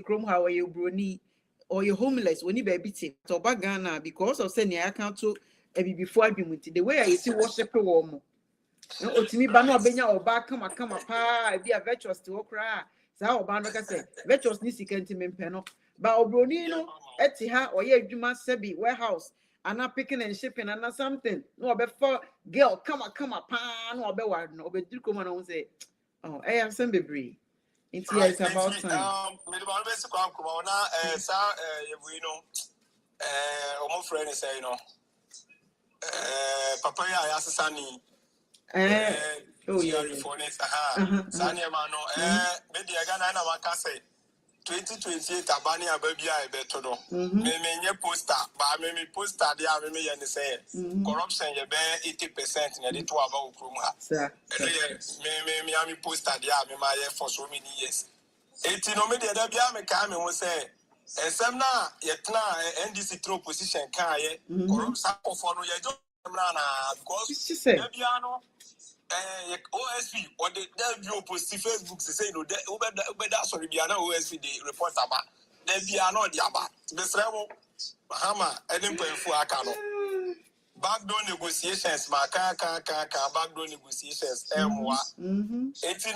krom how you brony or you homeless when you baby ti to Ghana because of saying I can't to before I be the way I see worship a woman. No, Otimi Bano Benya or back come pa be a virtuous to okra. So Bano can say virtuous nisi can't penal. But Obronino Etiha or ye Juma Sebi warehouse. And not picking and shipping and something. No, before girl, come pan or beward, no, but do come on say, oh, I have some baby. It's about time. Friend say, you know, Papa, I asked Sunny. Oh, yeah. Sunny, Mano, maybe I got another say. 2028 abani ababi a ebeto no me nye poster ba me poster dia me ye ne say corruption ye be 80% na dey to aba okrom ha me ami poster dia me ma ye for so many years eti no me dey da bia me ka me ho say esem na ye tena NDC through position kan ye corruption for no ye jo na because da bia no OSP or the devil post Facebook to say no that sorry be an OSP the report about there be not the about the travel Bahama Edinburgh for Akano backdoor negotiations backdoor negotiations it's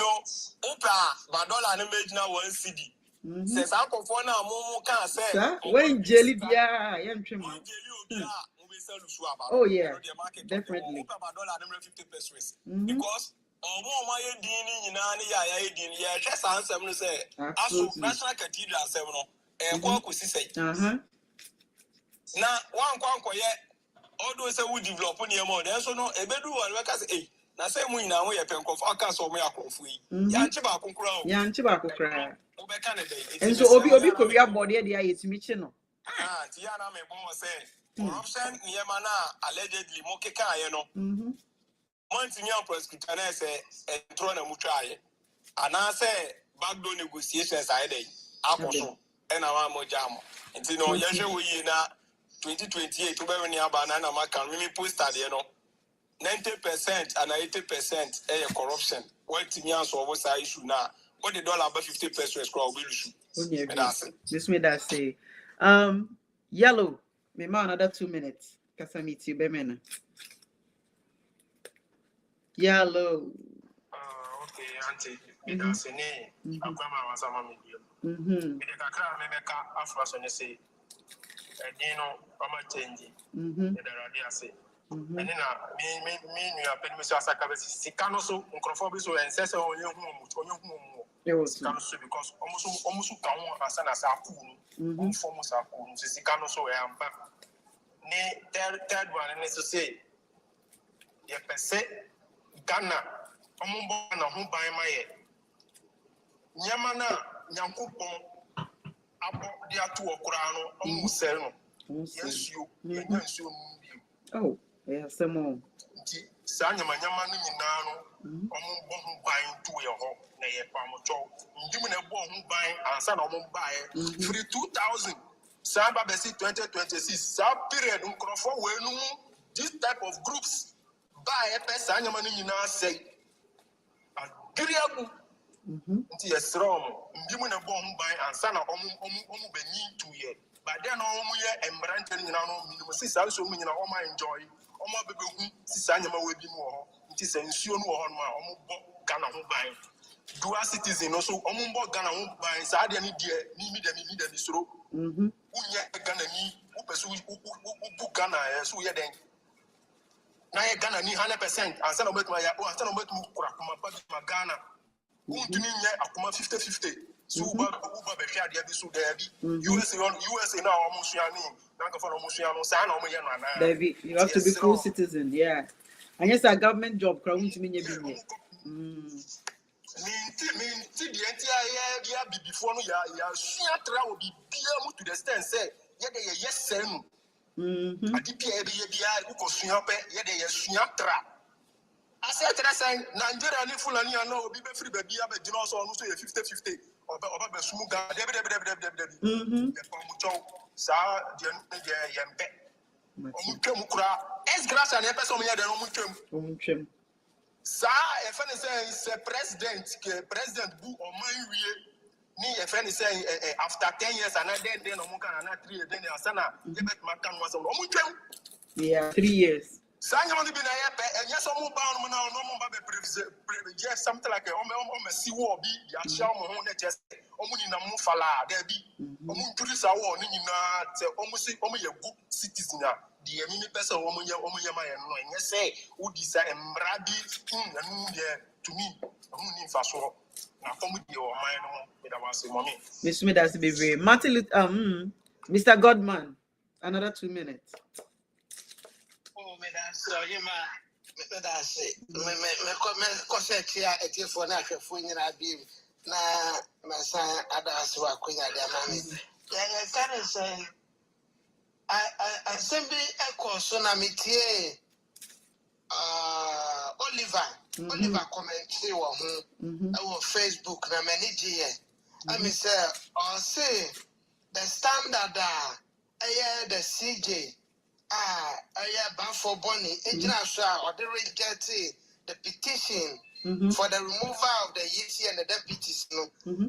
Opa Badola and image now 1 CD says Uncle for now Momo can say when jelly oh yeah, definitely. Because National Cathedral 7 now one all those who develop on your mode, so no, a bedroom and workers, now say we now we are paying for our castle, we are free. Yanchibaku cry. And so Obi Korea body, there is Michino. Tiana me bon say corruption niemana allegedly mokeka ye no Montinian prosecutor say entro na mutwaye ana say backdoor negotiations aide akoso e na wa mojamo nti no ye hwe we na 2028 to be when ya ba na maka me poster de no 90% and 80% e corruption what timian so wo say issue na what the dollar about 50% crowd will issue this me that say yellow me ma another 2 minutes kasa meet you bemena yellow okay auntie me that say ne akwama wasama me dio me de kakra me meka afra so ne say edino ama change e da radio say and na me nu ya pen me so asaka be sika no so nkrofo bi so ensese onye hu because almost can one as an assault form of Sicano so I am back. Ne third one is to say, ye per se Ghana, Omumbo na home by my Yamana, Yankupon, Abo dia 2 Okurano, Omuseno. Yes, you. Oh, yes, some more. Sanya Yamani Minano, Omumbo buying 2 your home. Na ye pamocho ndimu na bo hu ban ansa na omo bae free 2000 samba besi 2026 sa period nkrofo we nu this type of groups bae pesa anyama ni nyina sei agriagu nti yesrom ndimu na bo hu ban ansa na omo benyi 2 year but then omo ye embrante nyina no minimum 6 so mu nyina omo enjoy omo bebe hu 6 anyama we bi mu ho nti se nsuo no ho no ma omo bo Ghana hu ban dual citizen also omumbo Ghana won by side any dear ni dem soro unye Ghana ni upesu u Ghana so ye den na ye Ghana ni 100% ansa na betu ya ansa na betu kura kuma pa Ghana untuni nye akuma 50-50 so uba be hwa dia bi so there bi USA na omusua ni na ka fa omusua no sa na omo ye no ana David, you have to be full citizen, yeah, and yes, a government job crowd untuni nye bi Minti the entire year before no ya suatra will be mu to the stand say ye de yes sen adipia be ye bia ku kosua pe ye de suatra ase tra san Nigeria ni fulani ana obi be free be bia be gina so no so ye 50-50 oba be sumu ga de Sa yembe. Omutwem kura. Es graça ne person me de omutwem. Sa e fa ne say president bu o man wie ni e fa ne say after 10 years and then no can na 3 years then asana e bet man kan was omutwem. Yeah, 3 years. Sanya on be na yepe enye so mo ba no na no mo ba be just something like o si wo bi ya sha mo ho na just omuni na mo fala there bi omunturi sa wo ni nyina te omusi ye good citizen a the enemy person omunye ma ye no enye say udi sa embra bi anu ye to me omuni fa so na komu di o man no me da wa say mommy Miss me that's be very Martin Mr. Godman, another 2 minutes. Me that's it. Me cause here at for na hwefo nyina bi na masan adas wa konya de amame. Yeah, can say I simply echo so na metie Oliver comment wo ho on Facebook na many die. I mean say or say the standard the CJ for Bonnie, or they rejected the petition for the removal of the EC and the deputies.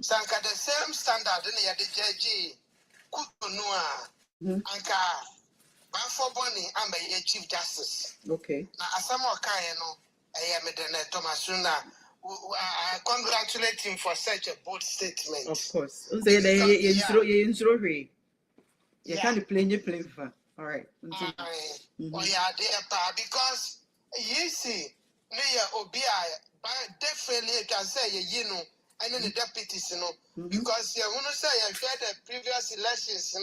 Sanka the same standard in the judge Kutunua Anka for Bonnie and the Chief Justice. Okay. Now, as some more kind, I am Thomasuna. I congratulate him for such a bold statement. Of course. You can't play for. All right. Oh yeah, because you see, definitely you can say and then the deputies, because you want to say you had the previous elections,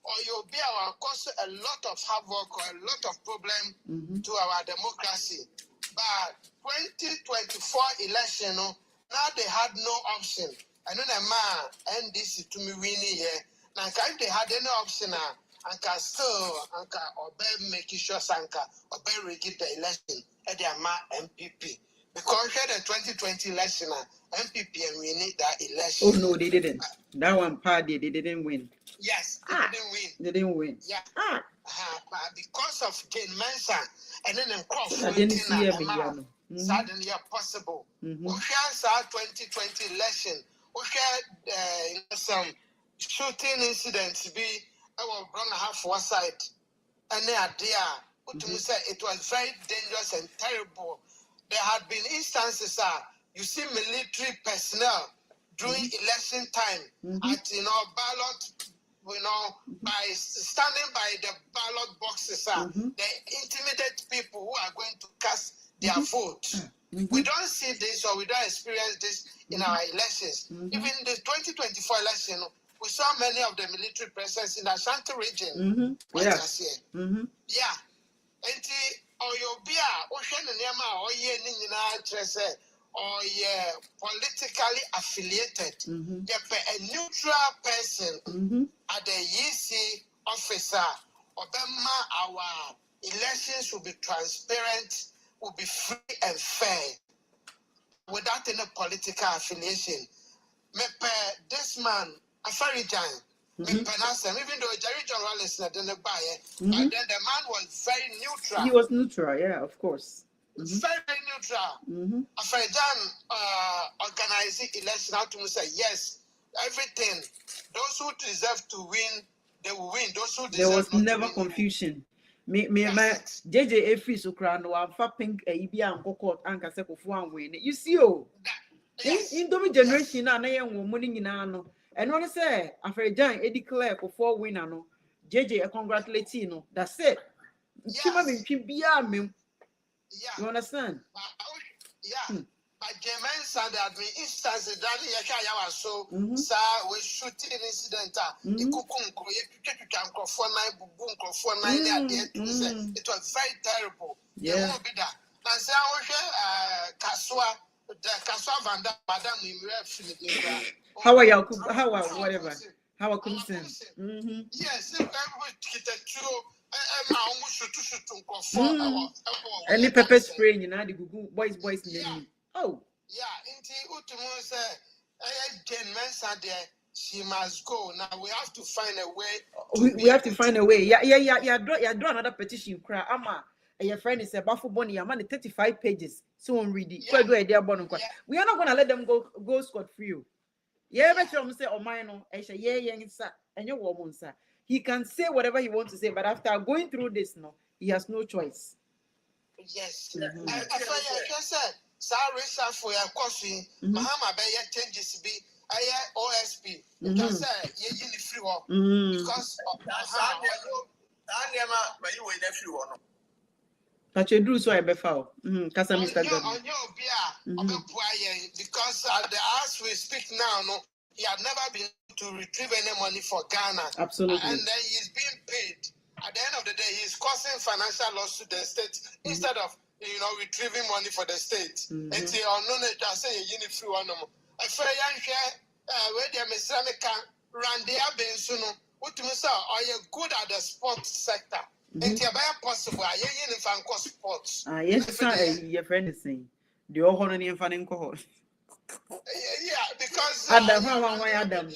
or you'll be our cause a lot of havoc or a lot of problem to our democracy. But 2024 election, now they had no option. I know the man NDC to me winning here. Now, if they had any option, Anka still obey making sure Sanka obey rigid the election at the MPP. Because here the 2020 election, MPP and we need that election. Oh no, they didn't. That one party they didn't win. Yes, they didn't win. They didn't win. Yeah. But because of Jane Mensa and then I didn't see him. Suddenly possible. We share 2020 election. We share some shooting incidents be our gonna have foresight. And they are there. It was very dangerous and terrible. There had been instances you see military personnel during election time at ballot by standing by the ballot boxes they intimidate people who are going to cast their vote. We don't see this or we don't experience this in our elections. Even the 2024 election, we saw many of the military presence in the Ashanti region. Yeah. And or politically affiliated. A neutral person at the EC officer, our elections will be transparent, will be free and fair, without any political affiliation. This man, Afarijan, even though Jerry John Wallace didn't buy it, but then the man was very neutral. He was neutral, yeah, of course. Very neutral. Afarijan organizing election out to say yes, everything. Those who deserve to win, they will win. Those who deserve there was not never to win, confusion. My JJ Efri Sukran no am pink ibia and court anka se kofu win. You see in the generation na yen wo money nyina no. And when I say Afarijan e declare kofu winner no. JJ congratulate no. That's it. You understand? But German said that the instance that Yaka so we shooting incident. It was very terrible. Yeah. How are you? How are whatever? How are you? Yes, any pepper spray, you know, the boys name. Oh. Yeah, into Utumo say, Jane Mensa there, she must go. Now we have to find a way. We have to find a way. Yeah. Draw another petition. Cry, ama. Your friend is a baffle bonnie. Your man 35 pages. So on read it. We are not gonna let them go scot free. Yeah, but you say, oh, mine, and your woman, sir. He can say whatever he wants to say, but after going through this, no, he has no choice. Yes. I said, sorry, sir, for your question. Mahama Bay changes be OSP. Can say, you free walk because of but you do so I befoul. Casa Mr. On your beer, because as we speak now, no, he had never been to retrieve any money for Ghana. Absolutely. And then he's being paid. At the end of the day, he's causing financial loss to the state instead of retrieving money for the state. And say, oh no, I say you need free one. I feel young share where the Messiah can run the Abensuno. What you say? Are you good at the sports sector? It's possible. I hear you fan sports. Yes, sir. Your friend is saying the old honey and fan cohort. Yeah, because Adam, why Adams?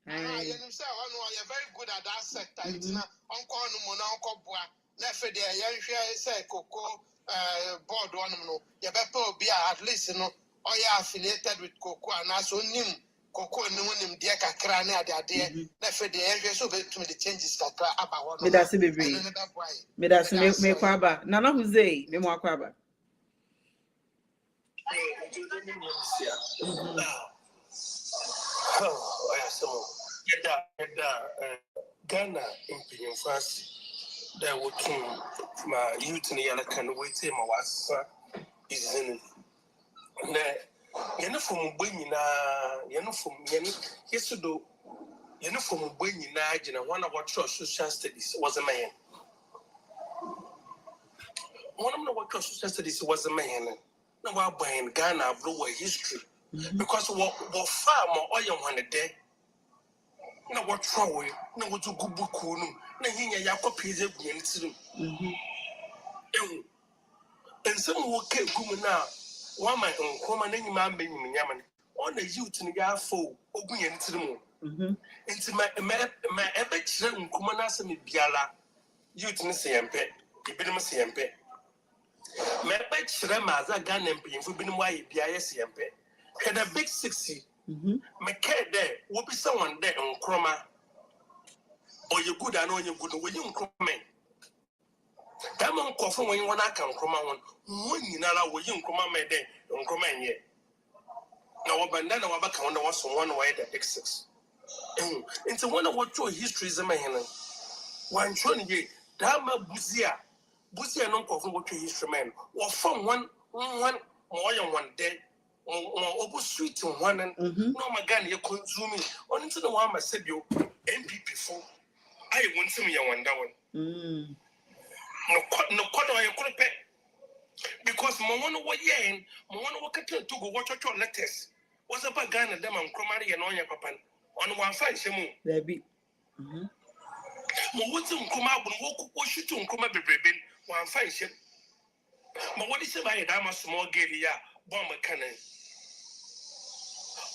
You're very good at that sector. It's not Uncle Uncle Bois. Left there, you say Coco board one. You better be at least, or you're affiliated with Coco and also Nim. Coco and him, dear Kakrana, dear, left there, so to the changes about one. Me that's baby. Me that's me kwaba. Nana Jose, me more kwaba. Ghana in France, there were my youth in the other can wait him was is in Yenufum Buena, Yenufum Yesudo, Yenufum Buena, one of our social studies was a man. One of our social studies was a man. No, I buy in Ghana, blew a history because what far more oil one a day. No, what trouble, no, what to go book, no, he ya copies of the incident. And some will keep going now. One my own common any man being Yaman on the youth in the yard for opening into the moon. Into my ever children, Kumanasa Biala, youth in the CMP, the Binum CMP. My bed Shremaza gun and pin for being why BISMP had a big 60. My care there will be someone there on Chroma. Or you good, I know you good when you comment. Diamond coffin when you want to come Chroma one, when you know what you come my day on Chroma yet. Now, Bandana Wabaka on the was one way the X6. Into one of what your histories in my hand. One showing ye, Dama Buzia. Buzia no coffin what your history man, or from one more than one day. Or sweet in one and no my gun you're consuming. On into the one I said you MPP for. I want some young one down. No corner I could pay because Momono were yen, Momono were to go watch your letters. Was about Ghana, them and Cromari and Onya Papan on one fine Shamu. There be Mowutum Kuma will walk you to Kuma Bebin, one fine ship. But what is it by a dama small galia, bomber cannon?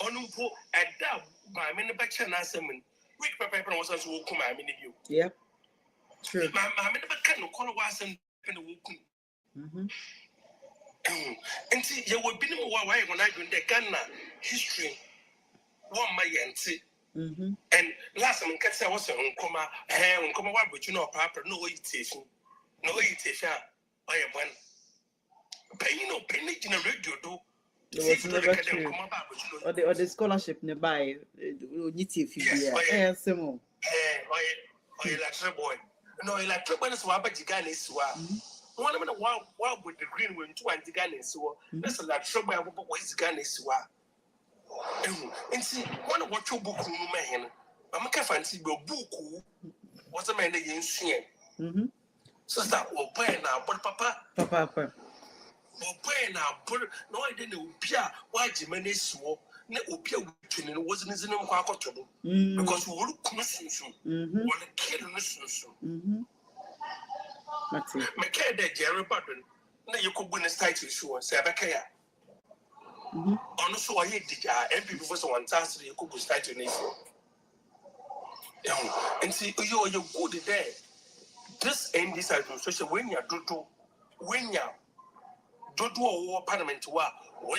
Onumpo at that by many batch and assamin. Rick Pepper was as will come, I mean, you. Yeah. True. My never can call was and walking. And see, you will be no why when I go in the Ghana history. One my auntie. And last time I was on Coma, but you know, Papa, no irritation. No irritation. I am one. Paying no penny in a radio do. It was never true. Or the scholarship nearby, if you Simon. Oh, electric boy. No, electric boy is what Ghana is. One of them, what with the green wing to Antigana is so. That's a electric boy, what is Ghana is. And see, one of what your book, man, I'm a fancy your book was a man against him. So that will pay now, but Papa. Now, but no, I didn't appear why Jimmy swore. No, appear which wasn't in him because we look Christmas soon. What a kid in this soon. My care that Jerry Button, now you could win a title show and say, Becca. Also, I hate the MP before someone tasks you could start your name. And see, you're good there. This end this administration when you do war parliament wa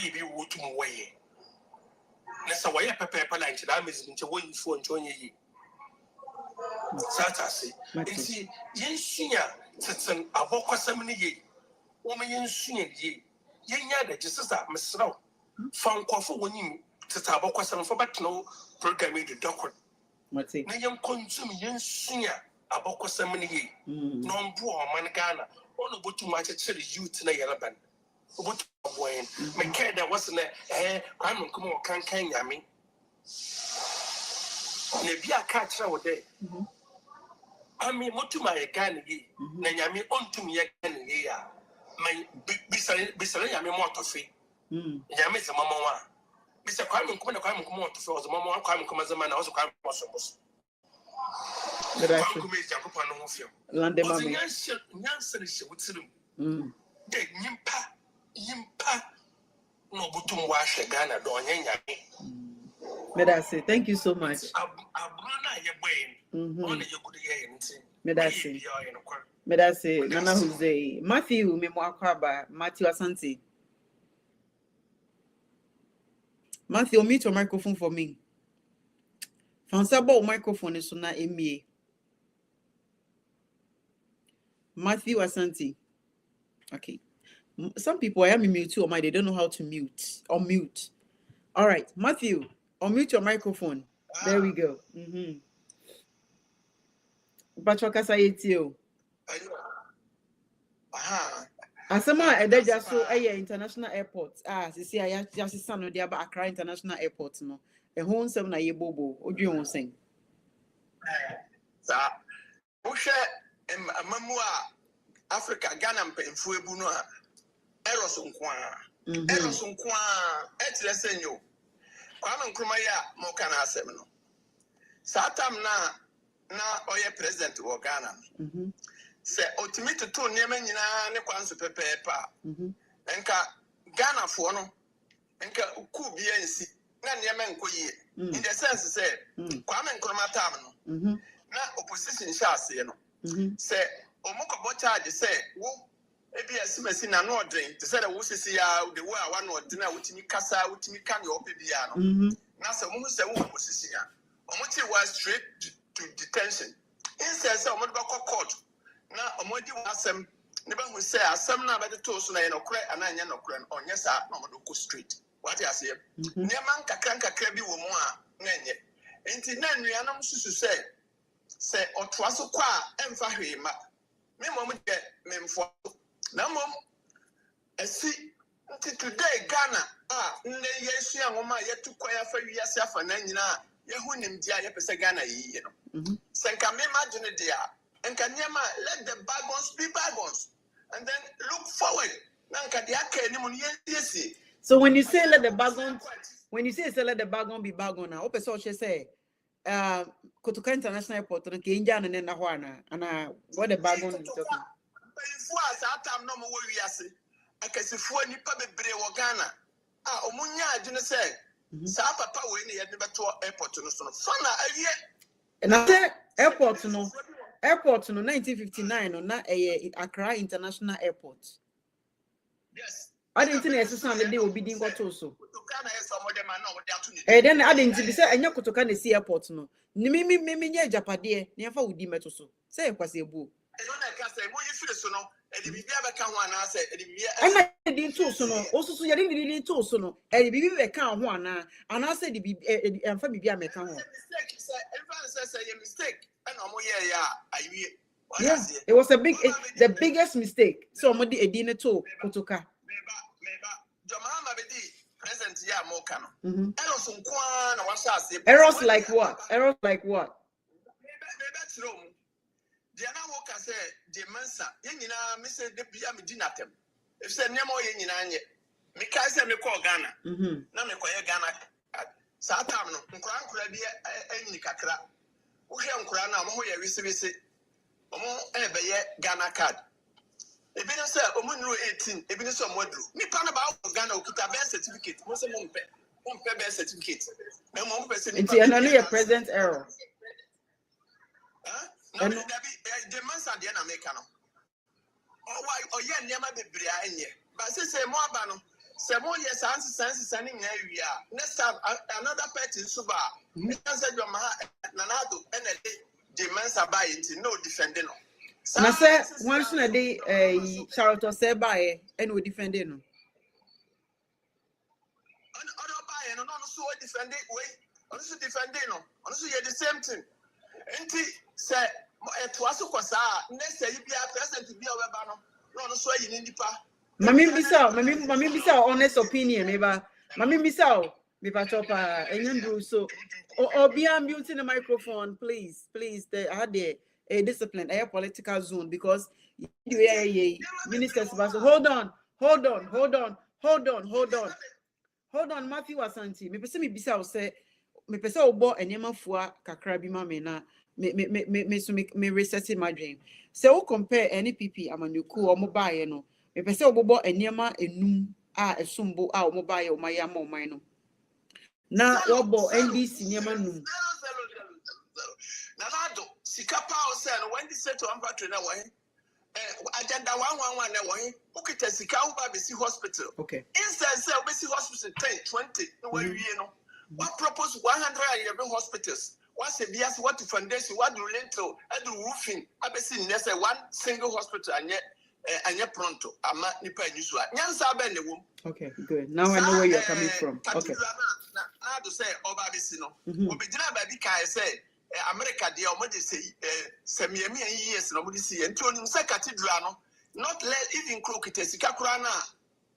you be wotum way. Nessa way paper line to that means into one for join ye. Satasi. And see, yen senior tits aboko semini ye. Woman yen senior ye. Yen yada just as that Miss Row. Found coffee when you tits aboko some for but no programming the document. Na yam consume yen senior aboko semini ye. Non poor man Ghana. Only but too much at youth in a yellow. What when my cat that wasn't there, I'm come on, can't yammy. Maybe I catch out there. I mean, what to my gun ye, Nayami on to me again, yeah. My Bissell Yami Motofi. Yamis a mamma. Mr. Carmen come on to fill the mamma, come as a man, also come possible. But I could make a coupon of you. London, Nancy would see them. They Yimpa no butum wash a Ghana donya. May I say thank you so much. May I say Nana Jose Matthew Memoakwaba Matthew Asante. Matthew, mute your microphone for me. Fansabo microphone is not MBA. Matthew Asante. Okay. Some people I am mute too, or they don't know how to mute or mute. All right, Matthew, unmute your microphone. There we go. Bachoka sayetio. Asama edeja so international airport. Sisi aya just sano dia ba Accra International Airport no. E ho nsem na ye bobo. Odwe ho sen. Sa. Wo hwe amamu a Africa Ghana mpemfu ebu no a Eros nkwa etre senyo Kwame Nkrumah ya mo kana asem no satam na oye president wo Ghana se ultimate to niema nyina ne kwanso pepepa enka Ghana fo no enka ku bia nsi na niema nkoyie in the sense say Kwame Nkrumah tam no na opposition sha ase no se omukọ charge say wo ABS machine na no drink to say that we see the way I want to dinner with me kasa with me can your PBR no na say mo say wo position ya omo was straight to detention instead say omo ba court na omo di wasem ne ba hu say asem na ba de to so na ye no kure ana anya no kure onye sa na omo do go straight what you say ne man kakra bi wo mu a na enye enti na nuanam susu say otwa so kwa emfa hwema me mom de memfo na mom esi nti today Ghana nne yesu anwoma yetu kwa ya fa wiase afa na nyina yehu nimdia ye pese Ghana yiye no senka me imagine dia enka niema let the bygones be bygones and then look forward na nka dia ka ni mu yesi. So when you say let the bygones let the bygone be bygone na ope so say Kotoka International Airport no ke nja na ho ana what the bygone is talking. Before atam no mo wiase akasifo nipa bebre wo Ghana omunya adwene say sa papa we ne yede beto airport no so no fana awie na say airport no 1959 no na Accra International Airport. Yes, I didn't think necessarily they will be doing what also. Then I didn't be say enya Kotoka na see airport no me nye japade ne fa wudi meto so say kwase ebu and I didn't too so no also you didn't too so no e bibi be kan ho ana ana say the bibi emfa bibi ameka ho mistake and omo ya yeah, it was the biggest mistake. So somebody edine to Kotoka. Errors like what? Errors like what? If say nyamo ye nyina nye me kai say me call Ghana na me koye Ghana sa tam no nkura bi enyi kakra wo hwe nkura na mo ye wisi omo ebe ye Ghana card ebi no say omo nru 18 ebi no say omo adru nipa na ba Ghana okuta birth certificate mo say mo mpe birth certificate na mo mpe say nipa it's another present error No, the man's at the end of Mekano. Oh, yeah, never be Brian. But say more about 7 years, answers sending area. Next time, another pet in Suba. Said your Nanado, and the man's are buying no defending. And I said, once in a day, Charlotte said by and we defending. Other buy and also defending way, also defending, also the same thing. And he said, it was a cosa, next day you be a present to be a banner, no, so you need the Mammy Bisa, honest opinion, maybe. Mammy Bisa, maybe chopa, and you so. Or be unmuting the microphone, please. They had a discipline, a political zone, because you ministers. Hold on, Matthew Asanti. Me pese me Bisa say, me pese obo enyema fua kakra bi ma me na me reset my dream. Say o compare NPP amanuku o mo bae no. Me pese obobo enyema enum a esumbo a o mo bae o maya ma o man no. Na obo NDC nyema num. Nanado sikapa o say no when the set to ampa na won agenda 111 na won ukita sika uba be si hospital. Okay. Instead say we see hospital 10 20 no we no. What propose 111 hospitals? What's a bias? What foundation? What do rental? I do roofing. I be see next one single hospital and yet pronto. I'm not nipa nyusua. Nyansa be ne wom. Okay, good. Now I know where you're coming from. Okay. Now to say oba be si no. Obi dina ba bi kai say America dey almost say semiemi years no mo see enti onim say cathedral no not let even clock it sika kura na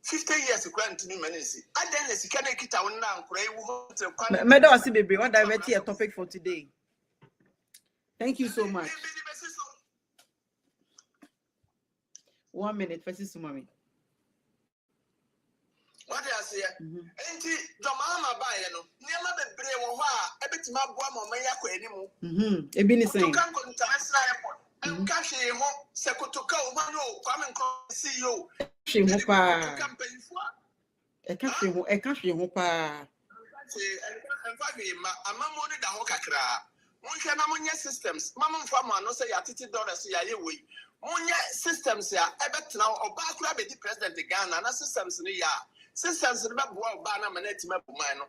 50 years grant me manisi. I then sika na kita won na nkura ewu hotel kwan. Medo asi bebe, what divert your topic for today. Thank you so much. 1 minute, first mommy. What I say? Enti Domama buy no. Niema bebre wo ho a ebetima boa mo man yakọ animu. Ebi ni sen. To kan go international airport. Nka hwe ho sekotoka o ma no kwame nko CEO. Hwe ho pa. Eka hwe ho pa. Enfa hwe ma amamo ni da ho kakra. Monhwe na monye systems. Mama mfa mo ano say ya $30 ya ye we. Monye systems ya ebetena oba akura be di president Ghana na systems ni ya. Systems ni ba boa oba na manati mabuman no.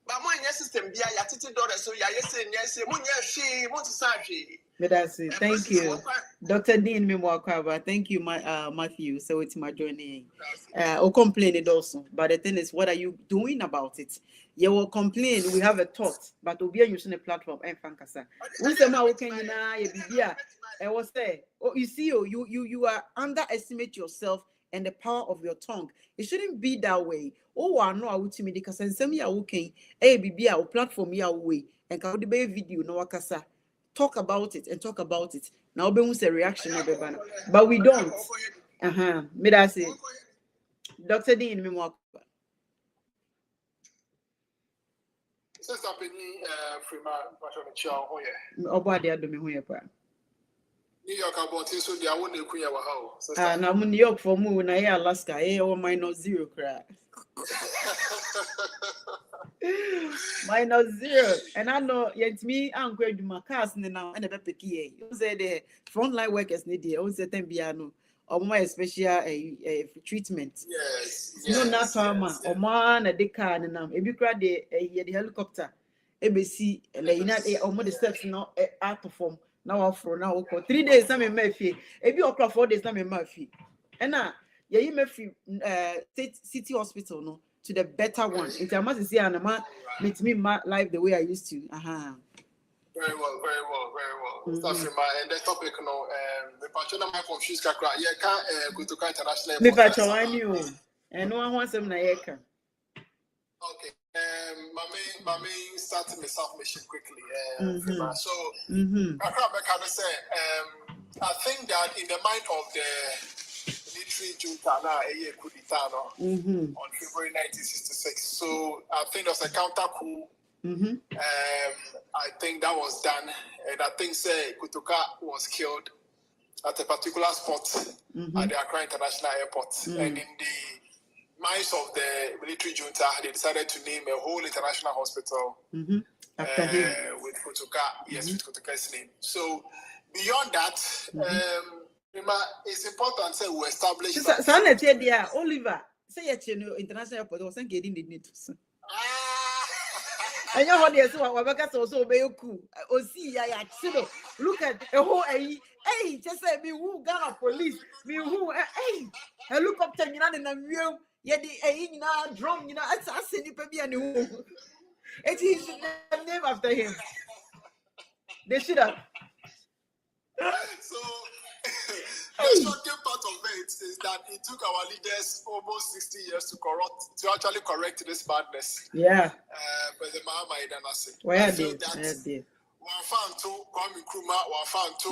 Ba monye system bia ya $30 so ya yese nyese monye hwe mo tisa hwe. Medasi, thank you. Dr. Dean Mimwakwaba, thank you, Matthew. So it's my journey. I'll complain it also. But the thing is, what are you doing about it? You will complain, we have a thought, but we'll be using a platform and fankasa. We say, I was say, oh, you see, you are underestimate yourself and the power of your tongue. It shouldn't be that way. Oh, I know I would me because and some ya okay, a BB or platform ya way and can be video no wakasa. Talk about it and talk about it. Now be a reaction, but we don't. Me that say, Dr. Dean Mimwak. Sister Penny, Freeman, Patronicha, Obadi Adomi Huyepa. New York about it, so they are one Kuya house. Now New York for moon, I Alaska, -0 crack. -0, and I know yet me I'm going to my cars now and a PPA. You say the frontline workers need the old certain piano or more special treatment. Yes, no, not trauma or man a decar and now if you cry the helicopter, ABC, like or the steps now out perform now for now 3 days. I'm in Murphy, if you are 4 days, I'm in Murphy, and now you Murphy city hospital no. To the better one. If I must say, and makes me life the way I used to. Very well. And the topic, the patron of my confused kakra. Yeah, can't go to international. Me patron, I knew, and no one wants them na yeka. Okay. My main starting my submission quickly. So, I think that in the mind of the military junta on February 1966. So I think there's a counter coup. I think that was done, and I think Kutuka was killed at a particular spot at the Accra International Airport. And in the minds of the military junta, they decided to name a whole international hospital after him, with Kotoka, yes, with Kotoka's name. So beyond that, it's important that we establish. Oliver, say international airport was getting the need to. And you know what? So Wabaka also be cool. See, I look at the whole hey, just say me who Ghana police, me who hey, helicopter, you know, in the view, yeah, the drone, you know, I say you be a new. It is the name after him. They should have. So the shocking part of it is that it took our leaders almost 60 years to actually correct this madness. Yeah. But the Mahama Idanasi. Where did? Wafan to Kwame Nkrumah, Wafan to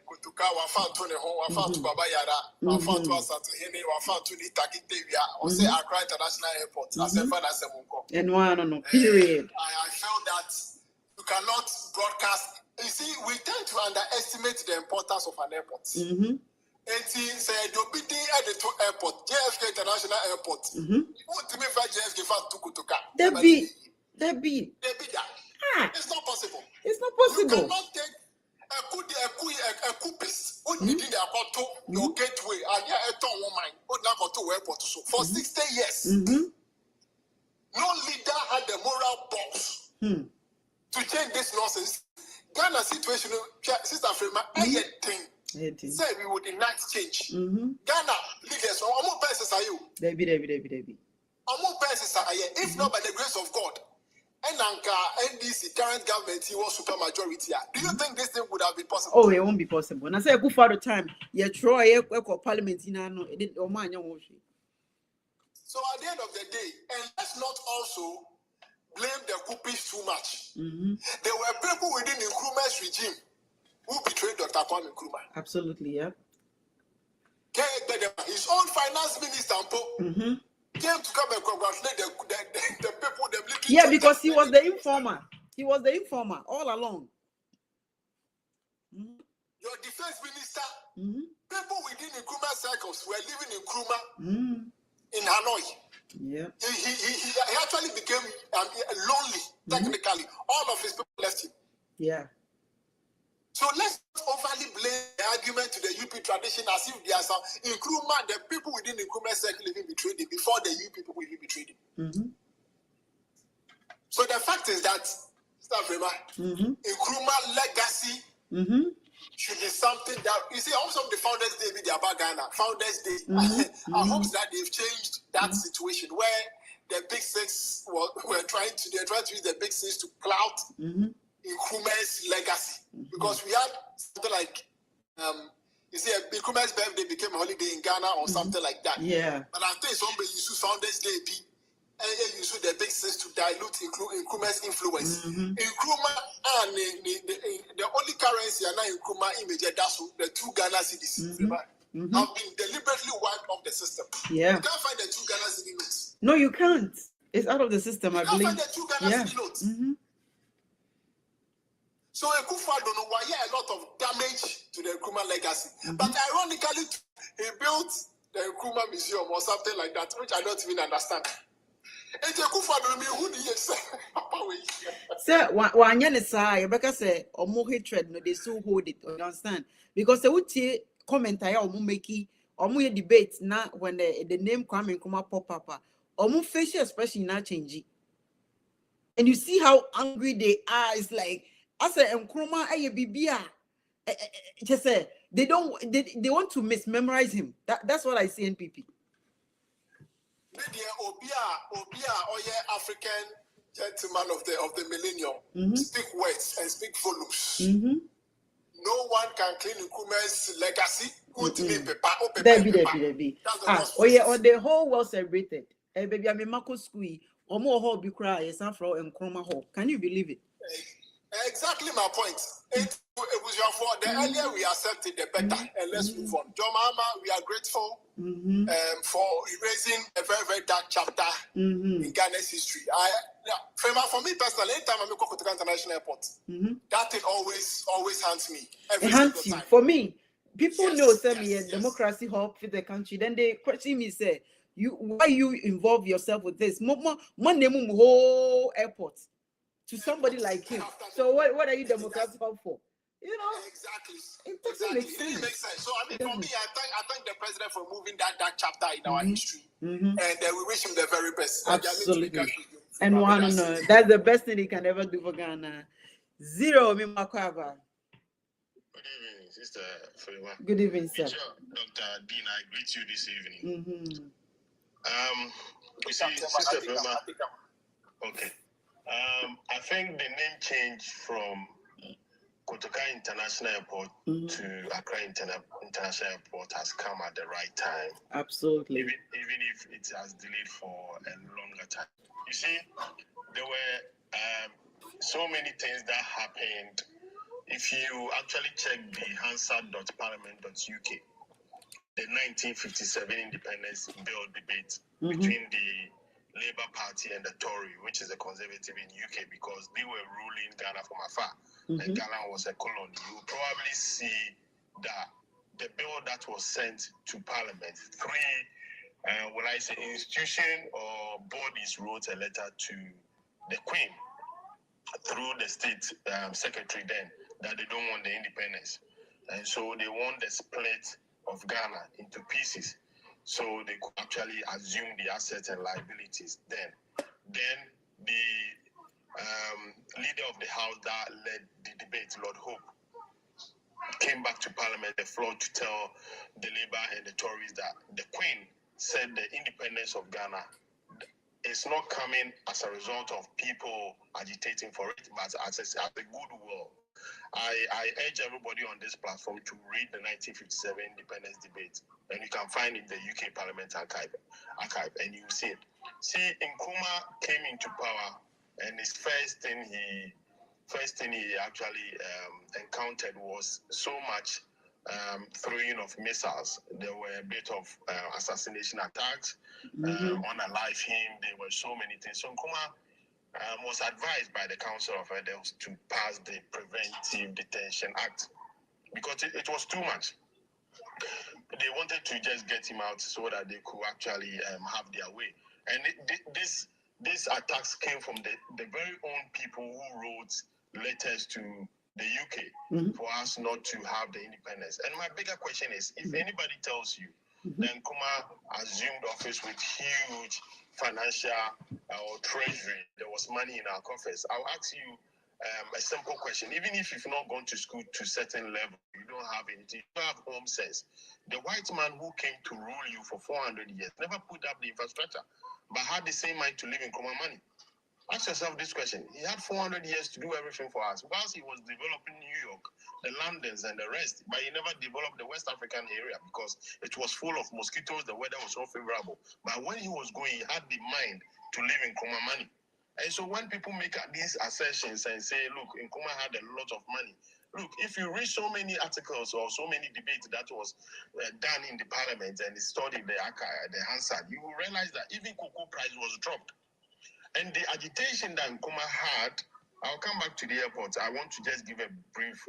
Kotoka, Wafan to Neho, Wafan to Baba Yara, Wafan to Asantehene, Wafan to Nitaki Tevia, or say Accra International Airport, as a fan as a Munko. And one, period. I felt that you cannot broadcast. You see, we tend to underestimate the importance of an airport. And he said, you'll be there at the two airport, JFK International Airport. What to me for JFK to Kotoka? They be that. It's not possible. It's not possible. You cannot take a coupis, what you did about your gateway, and yeah, a ton woman, what now got to airport for 60 years. No leader had the moral balls to change this nonsense. Ghana situation, Sister Frema, thing. Say we would enact change. Ghana leaders, how more persons are you? Debbie. How more persons are you? If not by the grace of God, and NDC current government, he was super majority. Do you think this thing would have been possible? Oh, it won't be possible. And I say a good for the time. You try parliament in no, it didn't. Oh man, so at the end of the day, and let's not also blame the Kupis too much. There were people within Nkrumah's regime who betrayed Dr. Kwame Nkrumah. Absolutely, yeah. His own finance minister came to come and congratulate the people, the military. Yeah, because he was the informer. He was the informer all along. Your defense minister, people within Nkrumah circles were living in Nkrumah in Hanoi. Yeah. He actually became lonely, technically. All of his people left him. Yeah. So let's not overly blame the argument to the UP tradition as if there are some Nkrumah, the people within the Nkrumah circle even betrayed him before the UP people even betrayed him. So the fact is that, Nkrumah legacy should be something that, you see, also the Founders Day with the Ghana, Founders Day, I hope that they've changed that situation where the Big Six they're trying to use the Big Six to clout Nkrumah's legacy. Because we had something like, you see, Nkrumah's birthday became a holiday in Ghana or something like that. Yeah. But I think somebody used Founders Day and you use the Big Six to dilute Nkrumah's influence. Nkrumah and the only currency are now Nkrumah image, that's the two Ghana cedis have been deliberately wiped off the system. Yeah. You can't find the two Ghana cedi notes. No, you can't. It's out of the system, I believe. You can't find the two Ghana cedi notes. So Akufo-Addo don't know why a lot of damage to the Nkrumah legacy. But ironically, he built the Nkrumah Museum or something like that, which I don't even understand. And Akufo-Addo, who do you say? Sir, one year say, Rebecca say, or more hatred, no, they still hold it. You understand? Because they would say comment or make or more debate now when the name Kwame Nkrumah pop up, or more facial expression not changing. And you see how angry they are. It's like, I say Nkrumah aye bibia. Just say they they want to mismemorize him. That's what I see in PP. Obia, African gentleman of the millennium, speak words and speak volumes. No one can claim Nkrumah's legacy. Debbie. Or the whole world celebrated. Baby, I'm in Marco School. Or more hall be cry, yes, Afro and Nkrumah Hall. Can you believe it? Exactly my point. It was your fault. The earlier we accept it, the better. And let's move on. John Mahama, we are grateful for erasing a very, very dark chapter in Ghana's history. For me personally, anytime I go to the International Airport, that thing always haunts me. Every single time. For me, people know democracy help for the country. Then they question me, say, why you involve yourself with this? One name whole airport. to somebody like him. So what are you Democrats up for? You know, exactly. It doesn't make sense. It makes sense. So I mean, for me, I thank the president for moving that chapter in our history, and we wish him the very best. Absolutely. And one, that's the best thing he can ever do for Ghana. Zero, me makwaba. Good evening, Sister Frewa. Good evening, sir. Dr. Dean, I greet you this evening. You see, Sister Frewa. Okay. I think the name change from Kotoka International Airport to Accra International Airport has come at the right time. Absolutely. Even if it has delayed for a longer time. You see, there were so many things that happened. If you actually check the Hansard.parliament.uk, the 1957 independence bill debate between the Labour Party and the Tory, which is a conservative in UK, because they were ruling Ghana from afar, and Ghana was a colony. You will probably see that the bill that was sent to Parliament, three institution or bodies wrote a letter to the Queen through the state secretary then that they don't want the independence, and so they want the split of Ghana into pieces, so they could actually assume the assets and liabilities. Then the leader of the house that led the debate, Lord Hope, came back to Parliament, the floor, to tell the Labour and the Tories that the Queen said the independence of Ghana is not coming as a result of people agitating for it, but as a goodwill. I urge everybody on this platform to read the 1957 independence debate, and you can find it in the UK Parliament archive, and you will see it. See, Nkrumah came into power, and his first thing he actually encountered was so much throwing of missiles. There were a bit of assassination attacks, unalive him. There were so many things. So Nkrumah was advised by the Council of Elders to pass the Preventive Detention Act because it was too much. They wanted to just get him out so that they could actually have their way. And these attacks came from the very own people who wrote letters to the UK for us not to have the independence. And my bigger question is, if anybody tells you that Nkrumah assumed office with huge financial or treasury, there was money in our coffers, I'll ask you a simple question. Even if you've not gone to school to a certain level, you don't have anything, you don't have home sense. The white man who came to rule you for 400 years never put up the infrastructure, but had the same mind to live in Nkrumah money. Ask yourself this question. He had 400 years to do everything for us. Whilst he was developing New York, the Londons and the rest, but he never developed the West African area because it was full of mosquitoes, the weather was so favorable. But when he was going, he had the mind to live in Nkrumah money. And so when people make these assertions and say, look, Nkrumah had a lot of money, look, if you read so many articles or so many debates that was done in the parliament and studied the Hansard, you will realize that even cocoa price was dropped. And the agitation that Nkrumah had, I'll come back to the airport. I want to just give a brief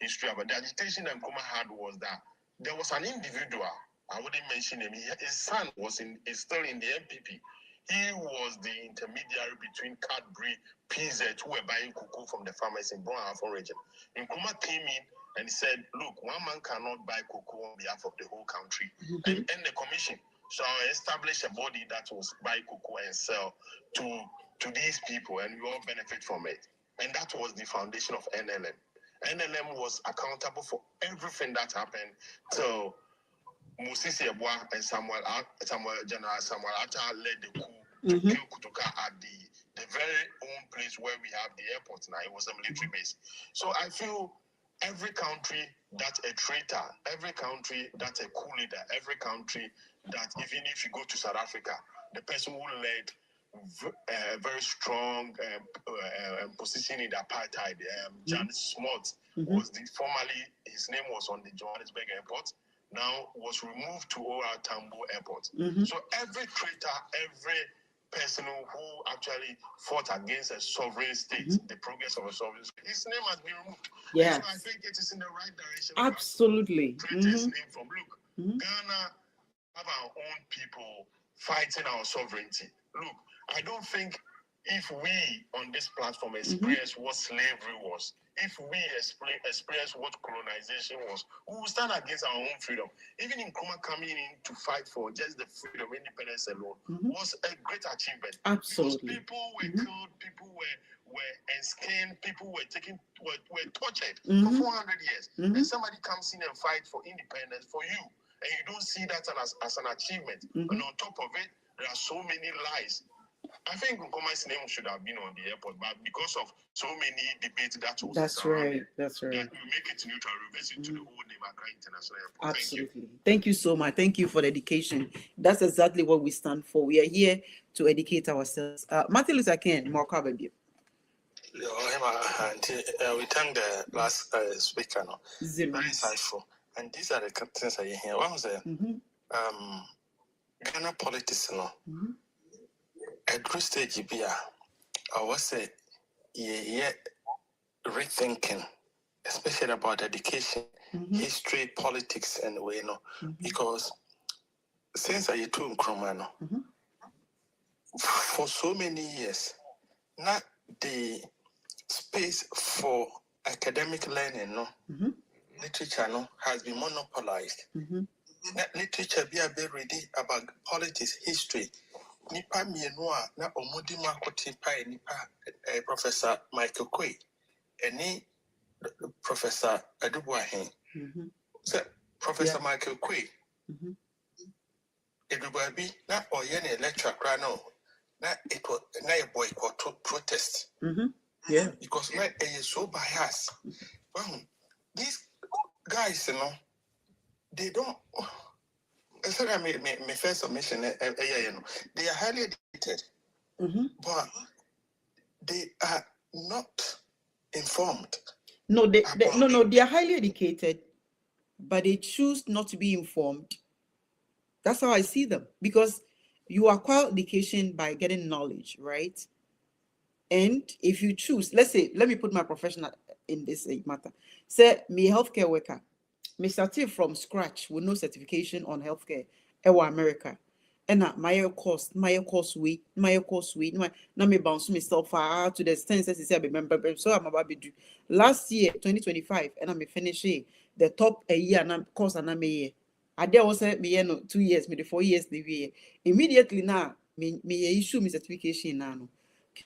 history about the agitation that Nkrumah had was that there was an individual, I wouldn't mention him, his son is still in the MPP. He was the intermediary between Cadbury, PZ, who were buying cocoa from the farmers in Brown region. Nkrumah came in and said, look, one man cannot buy cocoa on behalf of the whole country and end the commission. So I established a body that will buy cocoa and sell to these people, and we all benefit from it. And that was the foundation of NLM. NLM was accountable for everything that happened till Mosisi Ebwa and General Samuel Atta led the coup to kill Kotoka at the very own place where we have the airport now. It was a military base. So I feel every country that's a traitor, every country that's a coup leader, every country that even if you go to South Africa, the person who led a very strong position in the apartheid, Jan Smuts, was formerly, his name was on the Johannesburg airport, now was removed to OR Tambo airport. So every traitor, every person who actually fought against a sovereign state, the progress of a sovereign state, his name has been removed. Yes. So I think it is in the right direction. Absolutely. Traitors name from Ghana have our own people fighting our sovereignty. Look, I don't think if we on this platform experience what slavery was, if we experience what colonization was, we will stand against our own freedom. Even in Nkrumah coming in to fight for just the freedom, independence alone was a great achievement. Absolutely. Because people were killed, people were enslaved, people were tortured for 400 years. And somebody comes in and fights for independence for you, and you don't see that as an achievement. And on top of it, there are so many lies. I think Nkrumah's name should have been on the airport, but because of so many debates that was That's right. That's right. That we make it neutral, reverse it to the old name, Accra International Airport. Absolutely. Thank you so much. Thank you for the education. That's exactly what we stand for. We are here to educate ourselves. Martin Luther King, more baby. We thank the last speaker. No? Very insightful. And these are the things I hear. One was Ghana politics. No? At this stage, I was say, rethinking, especially about education, history, politics, and way, because since I took Nkrumah, for so many years, not the space for academic learning, literature has been monopolized. Literature be ready about politics, history. Nipa mienua na omudi makoti pa nipa Professor Michael Quay, any Professor Adubuahin. So Professor Michael Quay, Edubuabi na oyene lecture crano na it was na a boycott protest. Yeah, because na is so biased. Well, these guys, they don't. I said I made my first submission. They are highly educated, but they are not informed. No, they are highly educated, but they choose not to be informed. That's how I see them, because you acquire education by getting knowledge, right? And if you choose, let's say, let me put my profession in this matter. Say, me healthcare worker. Me started from scratch with no certification on healthcare in America. And my course week, now me bounce myself far to the extent that I remember. So I'm about to do last year, 2025, and I'm finishing the top a year and course and I'm a year. I dare also me 2 years, maybe 4 years the year. Immediately now, me issue my certification now.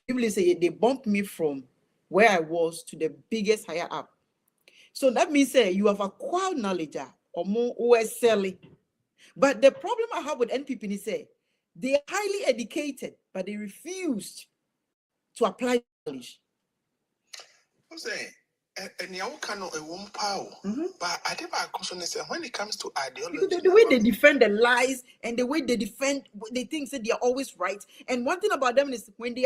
People say they bumped me from where I was to the biggest higher up. So that means you have acquired knowledge or more OSL. But the problem I have with NPP is they are highly educated, but they refused to apply knowledge. And you cannot a woman power, but I think when it comes to ideology, the way they defend the lies and the way they defend, they think that they are always right. And one thing about them is when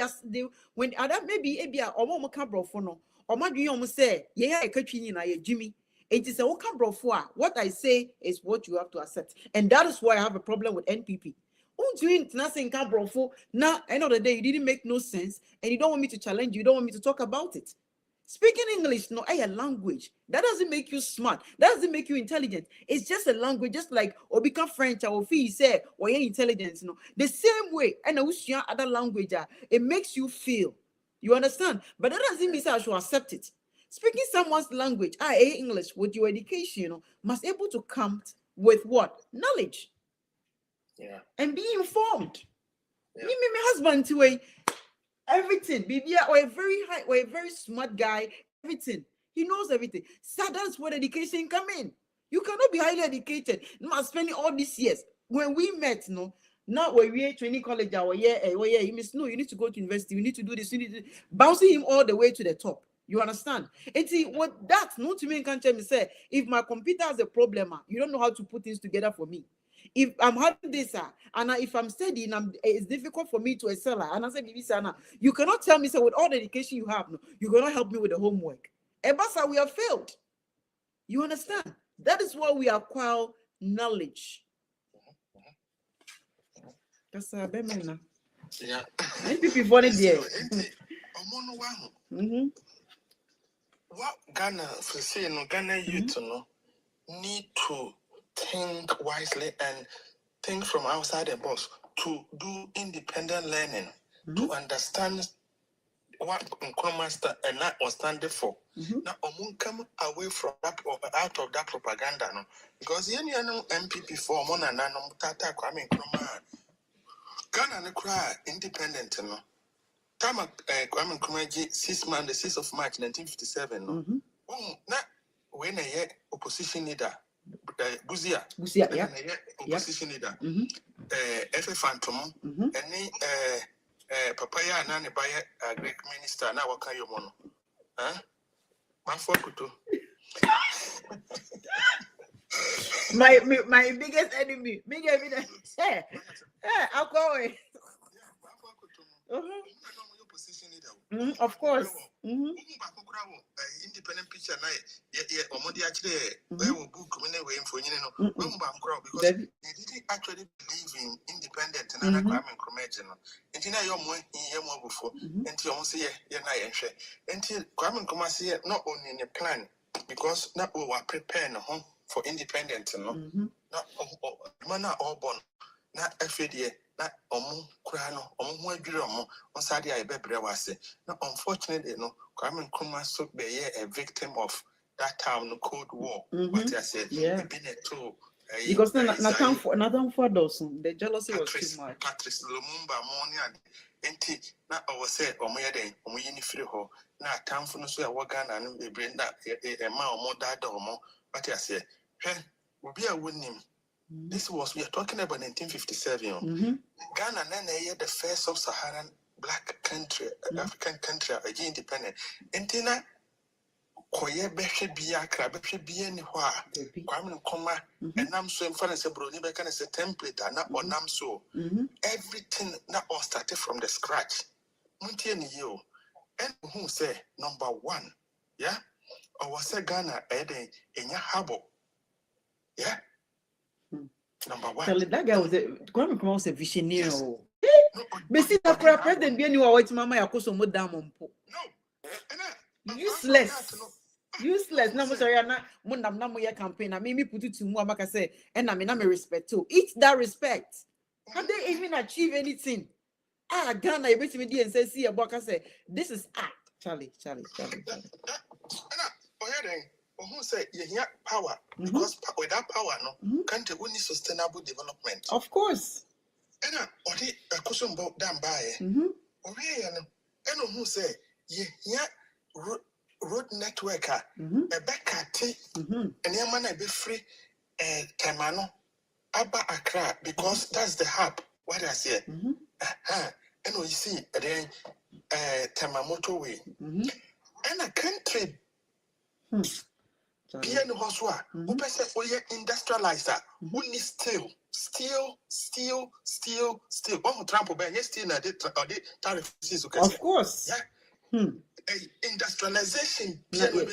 when other maybe or more cabrofono or my dream say, yeah, I catch you Jimmy. It is a what I say is what you have to accept, and that is why I have a problem with NPP. Nothing now, end of the day, you didn't make no sense, and you don't want me to challenge you. You don't want me to talk about it. Speaking English, no, a language. That doesn't make you smart. That doesn't make you intelligent. It's just a language, just like or become French or fee say or your intelligence. No, the same way. And other language, it makes you feel. You understand? But that doesn't mean I should accept it. Speaking someone's language, English, with your education, must able to come with what? Knowledge. Yeah. And be informed. Yeah. Me, my husband too. Everything, baby, or a very smart guy, everything. He knows everything. So that's where education come in. You cannot be highly educated. Not spending all these years. When we met, not when we training college, he means no, you need to go to university, you need to do this, you need to bouncing him all the way to the top. You understand? And see what that no to me can tell me say, if my computer has a problem, you don't know how to put things together for me. If I'm having this, and if I'm studying, it's difficult for me to excel. And I say, you cannot tell me, with all the education you have, you cannot help me with the homework. And that's how we have failed. You understand? That is why we acquire knowledge. That's a better. Yeah. NPP funny there. What Ghana, for saying Ghana youth, need to think wisely and think from outside the box to do independent learning, to understand what master and not or stand for. Now, come away from that or out of that propaganda, no, because any MPP for Mona Nano Tata Kwame Nkrumah, Ghana and cry independent, no. Time Kwame Nkrumah 6 months, the 6th of March 1957, no. Oh, not when a opposition leader, Buzia, yeah, opposition leader, F. Phantom, any Papaya and Nani by a Greek minister, now what can you mono? Huh? My biggest enemy. Big evidence. I'll go away. Of course. Independent picture actually book because they didn't actually believe in independent and Kwame Nkrumah. And you're more before and you say Kwame Nkrumah say not only in a plan because not we were preparing for independence, no, not all born, not FADA. Na kurano on Saturday I bebre now unfortunately no Kwame Nkrumah so be a victim of that time no Cold War. What I said, been a tool because nothing for those the jealousy was too much. Patrice Lumumba morning and na I say omoyeden omoyini free ho na time for no so ya Ghana no be bring that a man or more dad or more. What I say, will be a winning. This was, we are talking about 1957. Ghana then the first sub-Saharan black country, African country, again independent. And then, Koye Beshe Biakra, Beshe Bienihua, Kwame Nkrumah, and Namso and Fancy Bruni Bekan as a template, not or Namso. Everything not all started from the scratch. Muntian you, and who say number one, yeah? Or was a Ghana in your harbor, yeah? Number one. Tell that guy was Kwame Nkrumah was a visionary. But see that president be anywhere white mama yakoso mo damn po. No. Useless. No, sorry, na mo nam na mo your campaign. Na me put it to mu amaka say, and na me respect too. Eat that respect. Have they even achieved anything? Ghana, you bet me and say, see about say, this is Charlie. Who say you have power because without power, no country will need sustainable development. Of course. And a question about damn by and who say you road network a back tea and your man be free Tamano Abba Accra because that's the hub. What I say. And we see then Tamamoto way and a country. Piano Hoswa, who person for your industrializer, who needs steel. One who trample by yes, steel, tariff. Of course. Yeah. Industrialization, piano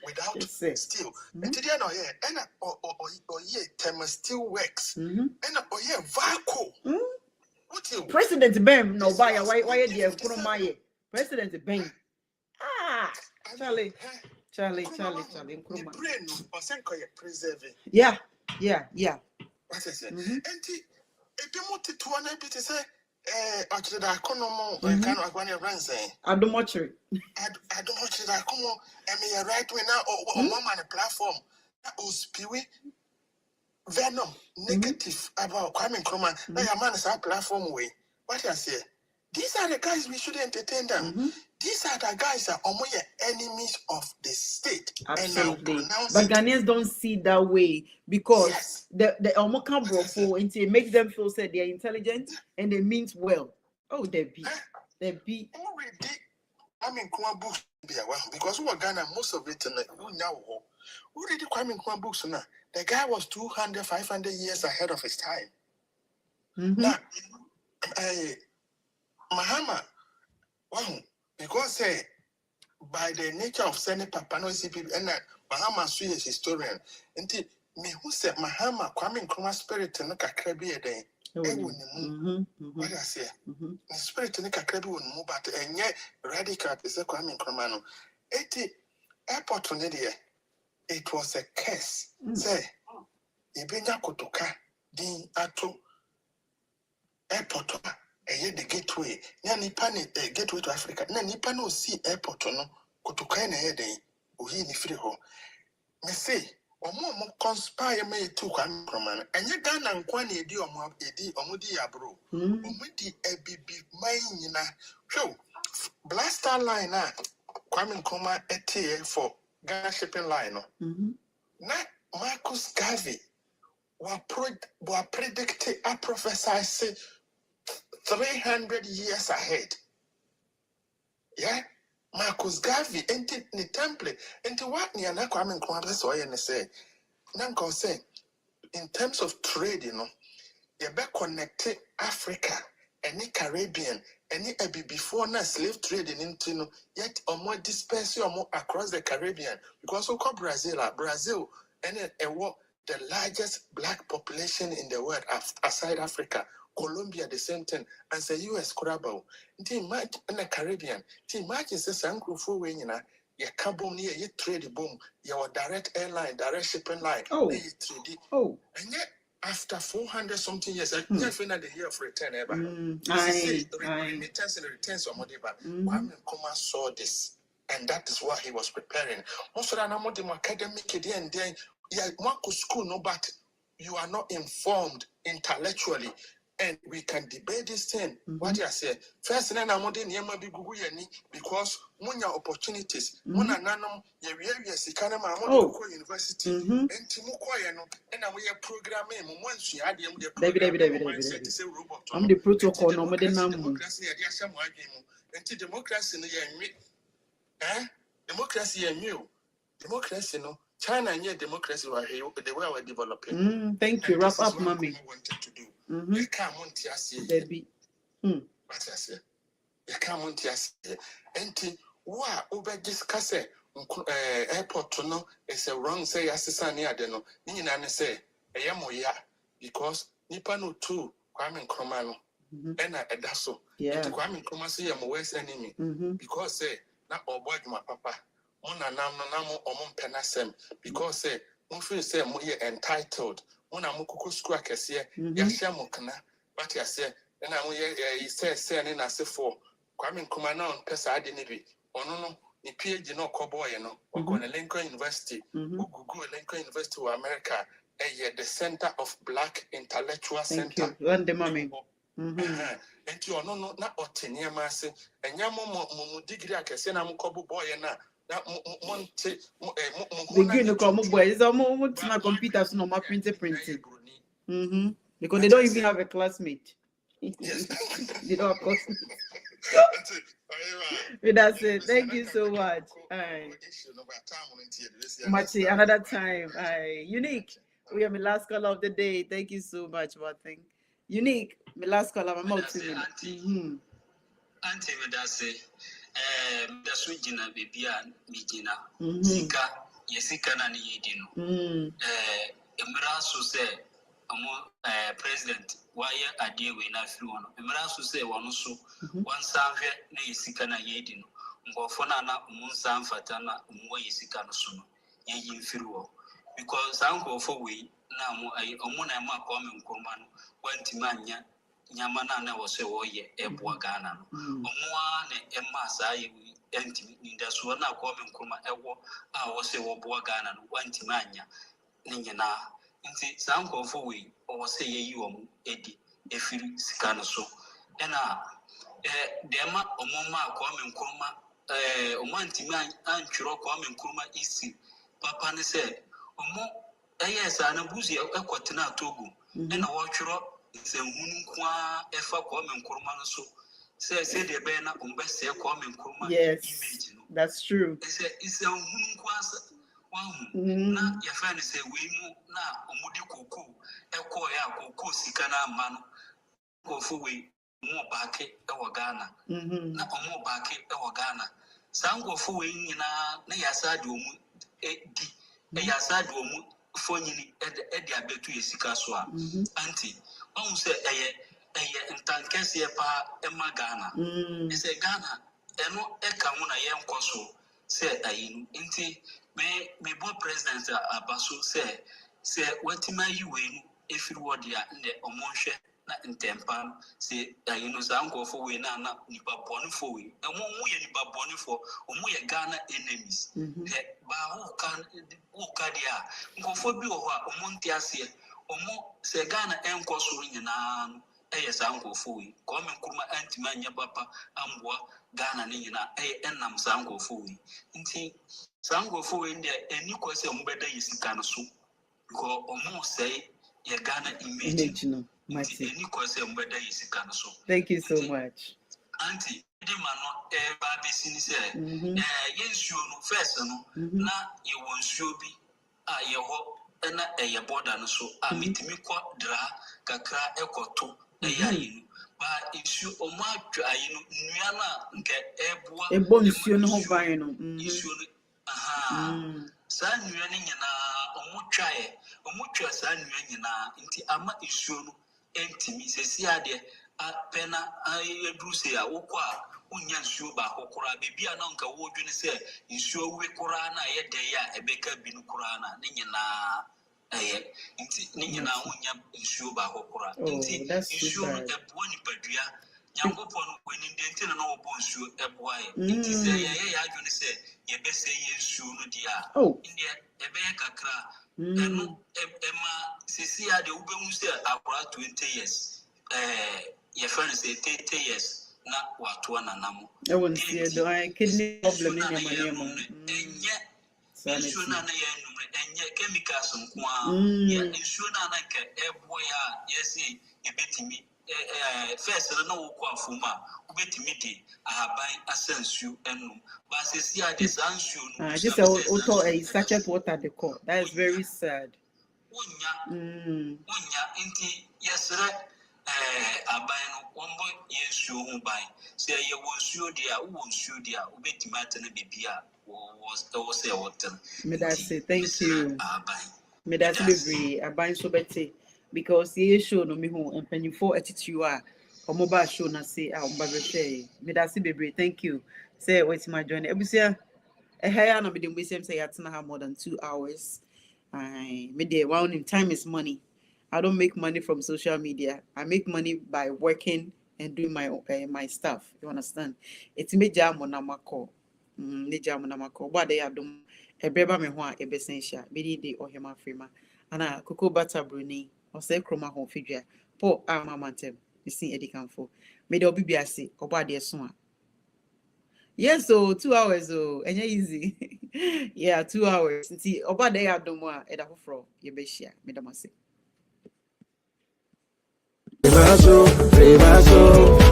without steel. And today, no, yeah, or yeah, steel works, and or yeah, Vaco. President Ben, no, why, dear, President Ben. Charlie, Nkrumah. Yeah. What I said. And if you want to one bit to say, actually, the economy, kind of one ransom. I don't watch it. I don't watch it. I come on, I mean, right now, or mom on a platform that was spewy venom, negative about Kwame Nkrumah. Now, your man is our platform way. What I say. These are the guys we should entertain them. These are the guys that are enemies of the state. Absolutely. But Ghanaians don't see that way because the Omoka Brofo it makes them feel that they are intelligent and they mean well. Oh, they be. Already, I mean, Kwame books because we are Ghana, most of it now. Already, Kwame Nkrumah books now. The guy was 200, 500 years ahead of his time. Now, Mahama, because by the nature of Senate Papano CP and Mahama is historian, and me who said Mahama Kwame Nkrumah spirit and Kakrabi a day. What I say, the spirit and Kakrabi would move, but and yet radical is a Kwame Nkrumah. 80 airport on it was a curse. Say, Ibenya Kotoka, Din Ato airport. the gateway. Na nipa ne gateway to Africa. Na nipa no see airport no. Kotoka na yede. Ohi ni free ho. Me say, omo conspire me to Kwame Nkrumah. Enye Ghana nkwa na edi omo di abro. Omo di ebibi man nyina. Hwo Blaster line na Kwame Nkrumah ete for Ghana shipping line no. Na Marcus Garvey wa predict a prophesy say 300 years ahead. Yeah? Marcus Garvey enti ni template enti what ni ana Kwame Nkrumah so ye ne say nanko say in terms of trade you be connect Africa any Caribbean any before na slave trade into no yet more disperse more across the Caribbean because we call Brazil and the largest black population in the world aside Africa. Colombia the same thing and the US Kurabao. Imagine in the Caribbean. Imagine the Sankrufo way your carbon near you trade boom, your direct airline, direct shipping line. Oh. And yet after 400 something years, I can't find the year of return ever. Remittance and returns or whatever. Kwame Nkrumah saw this, and that is what he was preparing. Also, I'm not academic and then school no, but you are not informed intellectually. And we can debate this thing. What you say? First, then I'm not in be Google because when your opportunities, when I know you are university, and Timukoyano, and I'm a programming. Once you add the program, I'm the protocol, no matter democracy, democracy, democracy, and you. Democracy, no. China and your democracy were the way we're developing. Thank you. Wrap up, mommy. Wanted to do. You can't want to see baby. What I say. You can't want to see. And what over discuss airport to know is a wrong say assistant near the no. Nina say a yamoya because Nipano too Kwame Nkrumah and a dasso. Yeah. Kwame Nkrumah say I'm worst enemy because say not all boy my papa. Mona namu omon penasem because say unfin say mo ye entitled mona mukuku school akese ya hia mokana but ya say na mo ye say ne na se for Kwame Nkrumah na on pesa ade ne bi ono no ni PhD no kobo ye no on Lincoln University Google Lincoln University of America the Center of Black Intellectual Center. Thank you. One the mommy. And you no na otenia ma se enya mo degree akese na mo kobo boy na the green boy is almost my computers no more printing. Because they don't even have a classmate. Yes. They don't have classmates. That's it. Thank you so much. Machi, another time. Unique. We are my last caller of the day. Thank you so much, Martin. Unique. My last caller. I'm out to you. Auntie, that's it. That's what Gina baby and Mijina. Sika, Yesika and Yedino. Emirasu say, President, why a dear way now through one. Emirasu say, one so, one Savia, Yesika and Yedino. Ngofonana, Munsan Fatana, Mo Yesika no soon. Ye through. Because Uncle for we now, Omuna Kwame Nkrumah went to Mania. Nyamana na wose woye ebwa Ghana no omwa ne emma sai enti ndaso na Kwame Nkrumah ewo a wose wo bwa Ghana no wanti manya ne nyina nti sankofo we wose yeyi omu edi efiri sika no so ena dema omma Kwame Nkrumah omwanti man antwiro Kwame Nkrumah isi papa ne se omo eyesa na buzi ekotena Togo ena wo twiro se hunkwa efa Kwame Nkrumah so say the bena umbese Kwame Nkrumah image no. That's true. It's a hunkwa na ya fa ne say we mu na omudi koko ekọ ya koko sika na ama no go for we mo baake e wo Ghana na omo baake e wo Ghana sango for we nyina na ya sa de omu di ya sa de omu fonyini e de abetu yesika so a anti on say ntankese pa ema Ghana say Ghana eno eka ho na ye nkoso say ayinu nti me bo president abaso say wetima yiwe no efiri wodi a nde omonhwe na ntempa se you know sanko for we na nipa bonu for we emo mu ye nipa bonu for omu ye Ghana enemies ba ho ka dia nkofo bi wo ho a omu ntiase omu se Ghana enko so nyina no eye sanko for we ko me kuruma antima nya papa amboa Ghana ni nyina enam sanko for we nti sanko for we ndia eni ko se omu beda yisika no so because omu say ye Ghana image no. Thank you so much. Auntie, the man babesini say, yes, you know, first, na you won't show be your hope and a border so. I meet me qua dra, kakra echo a yain. But if you o my dry, Niana get a bonus, you know, San running omucha san nyina nti ama isuo no entimi sesi ade apena ayedru se a wokọ a unya nsuo ba kokora bebia na nka wodwene se nsuo we kora na yede ya ebeka bi no kora na ne nyina nti ne nyina unya nsuo ba kokora nti nsuo no ebo ni padua nyankopon no weni ndente na obo nsuo ebo aye nti se ya adwene se yebese ye nsuo no dia inde ebe kakra eno ema sisi ade ubemu se akora 20 years your friend say 30 years na watu ananamu I won't see do I kidney problem in your money enye insu na ye numre enye chemicals nko ye insu na nke ebo ya yesi ebetimi first na wokọ afuma ubetimi de ahaban asansu enum ba sisi ade sansu no just auto a sachet water the call that is very sad unya inti yesre aban no wombo yesu hu ban se ye wonsuo dia wonsuo dia ubetimi atene bebia wo say water me that say thank you me that be aban so beti because ye show no me hu empanifo attitude a omoba show na say omba be share me that say be thank you say wait my journey ebusia ehaya na me dem say yatena ha more than 2 hours me dey one in time is money. I don't make money from social media. I make money by working and doing my stuff. You understand? It's me jam on amako. Me jam on amako. What they are doing? A breba me hoa a besensha. Bidi de or hema frima. Ana cocoa butter bruni or say chroma home figure. Po amantem. You see Eddie Camfo. Me do bibiasi or body soon. Yes, so 2 hours and easy. Yeah, 2 hours. See, oba they are doing more at a fro. You be share. Me damasi.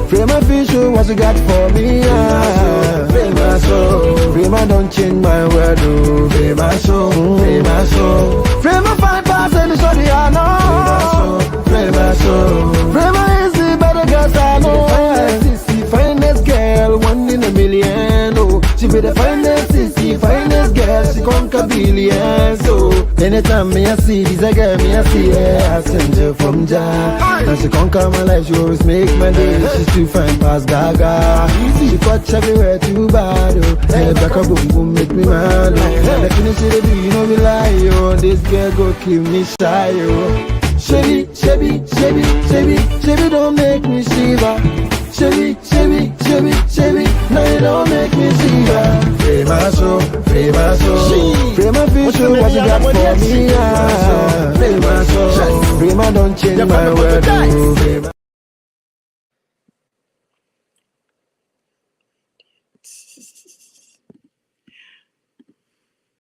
Frema fish, what you got for me? Frema don't change my word. Frema so. Frema 5,000 so the I know. Frema is the better girl I know. Finest girl, 1 in a million. Oh, she be the finest girl, she conquer billions. So anytime me I see this girl, me I see her. I send her from Jah. Now she conquer my life, she always make my day. She's too fine past Gaga. She touch everywhere too bad. Oh, hey, back up, boom boom, make me mad. Oh, the finish it, do you know me lie? Oh, this girl go kill me shy. Oh, Chevy, don't make me shiver. Chevy, now you don't make me shiver. Frema so. Frema fish, what you got for me? Frema don't change my word.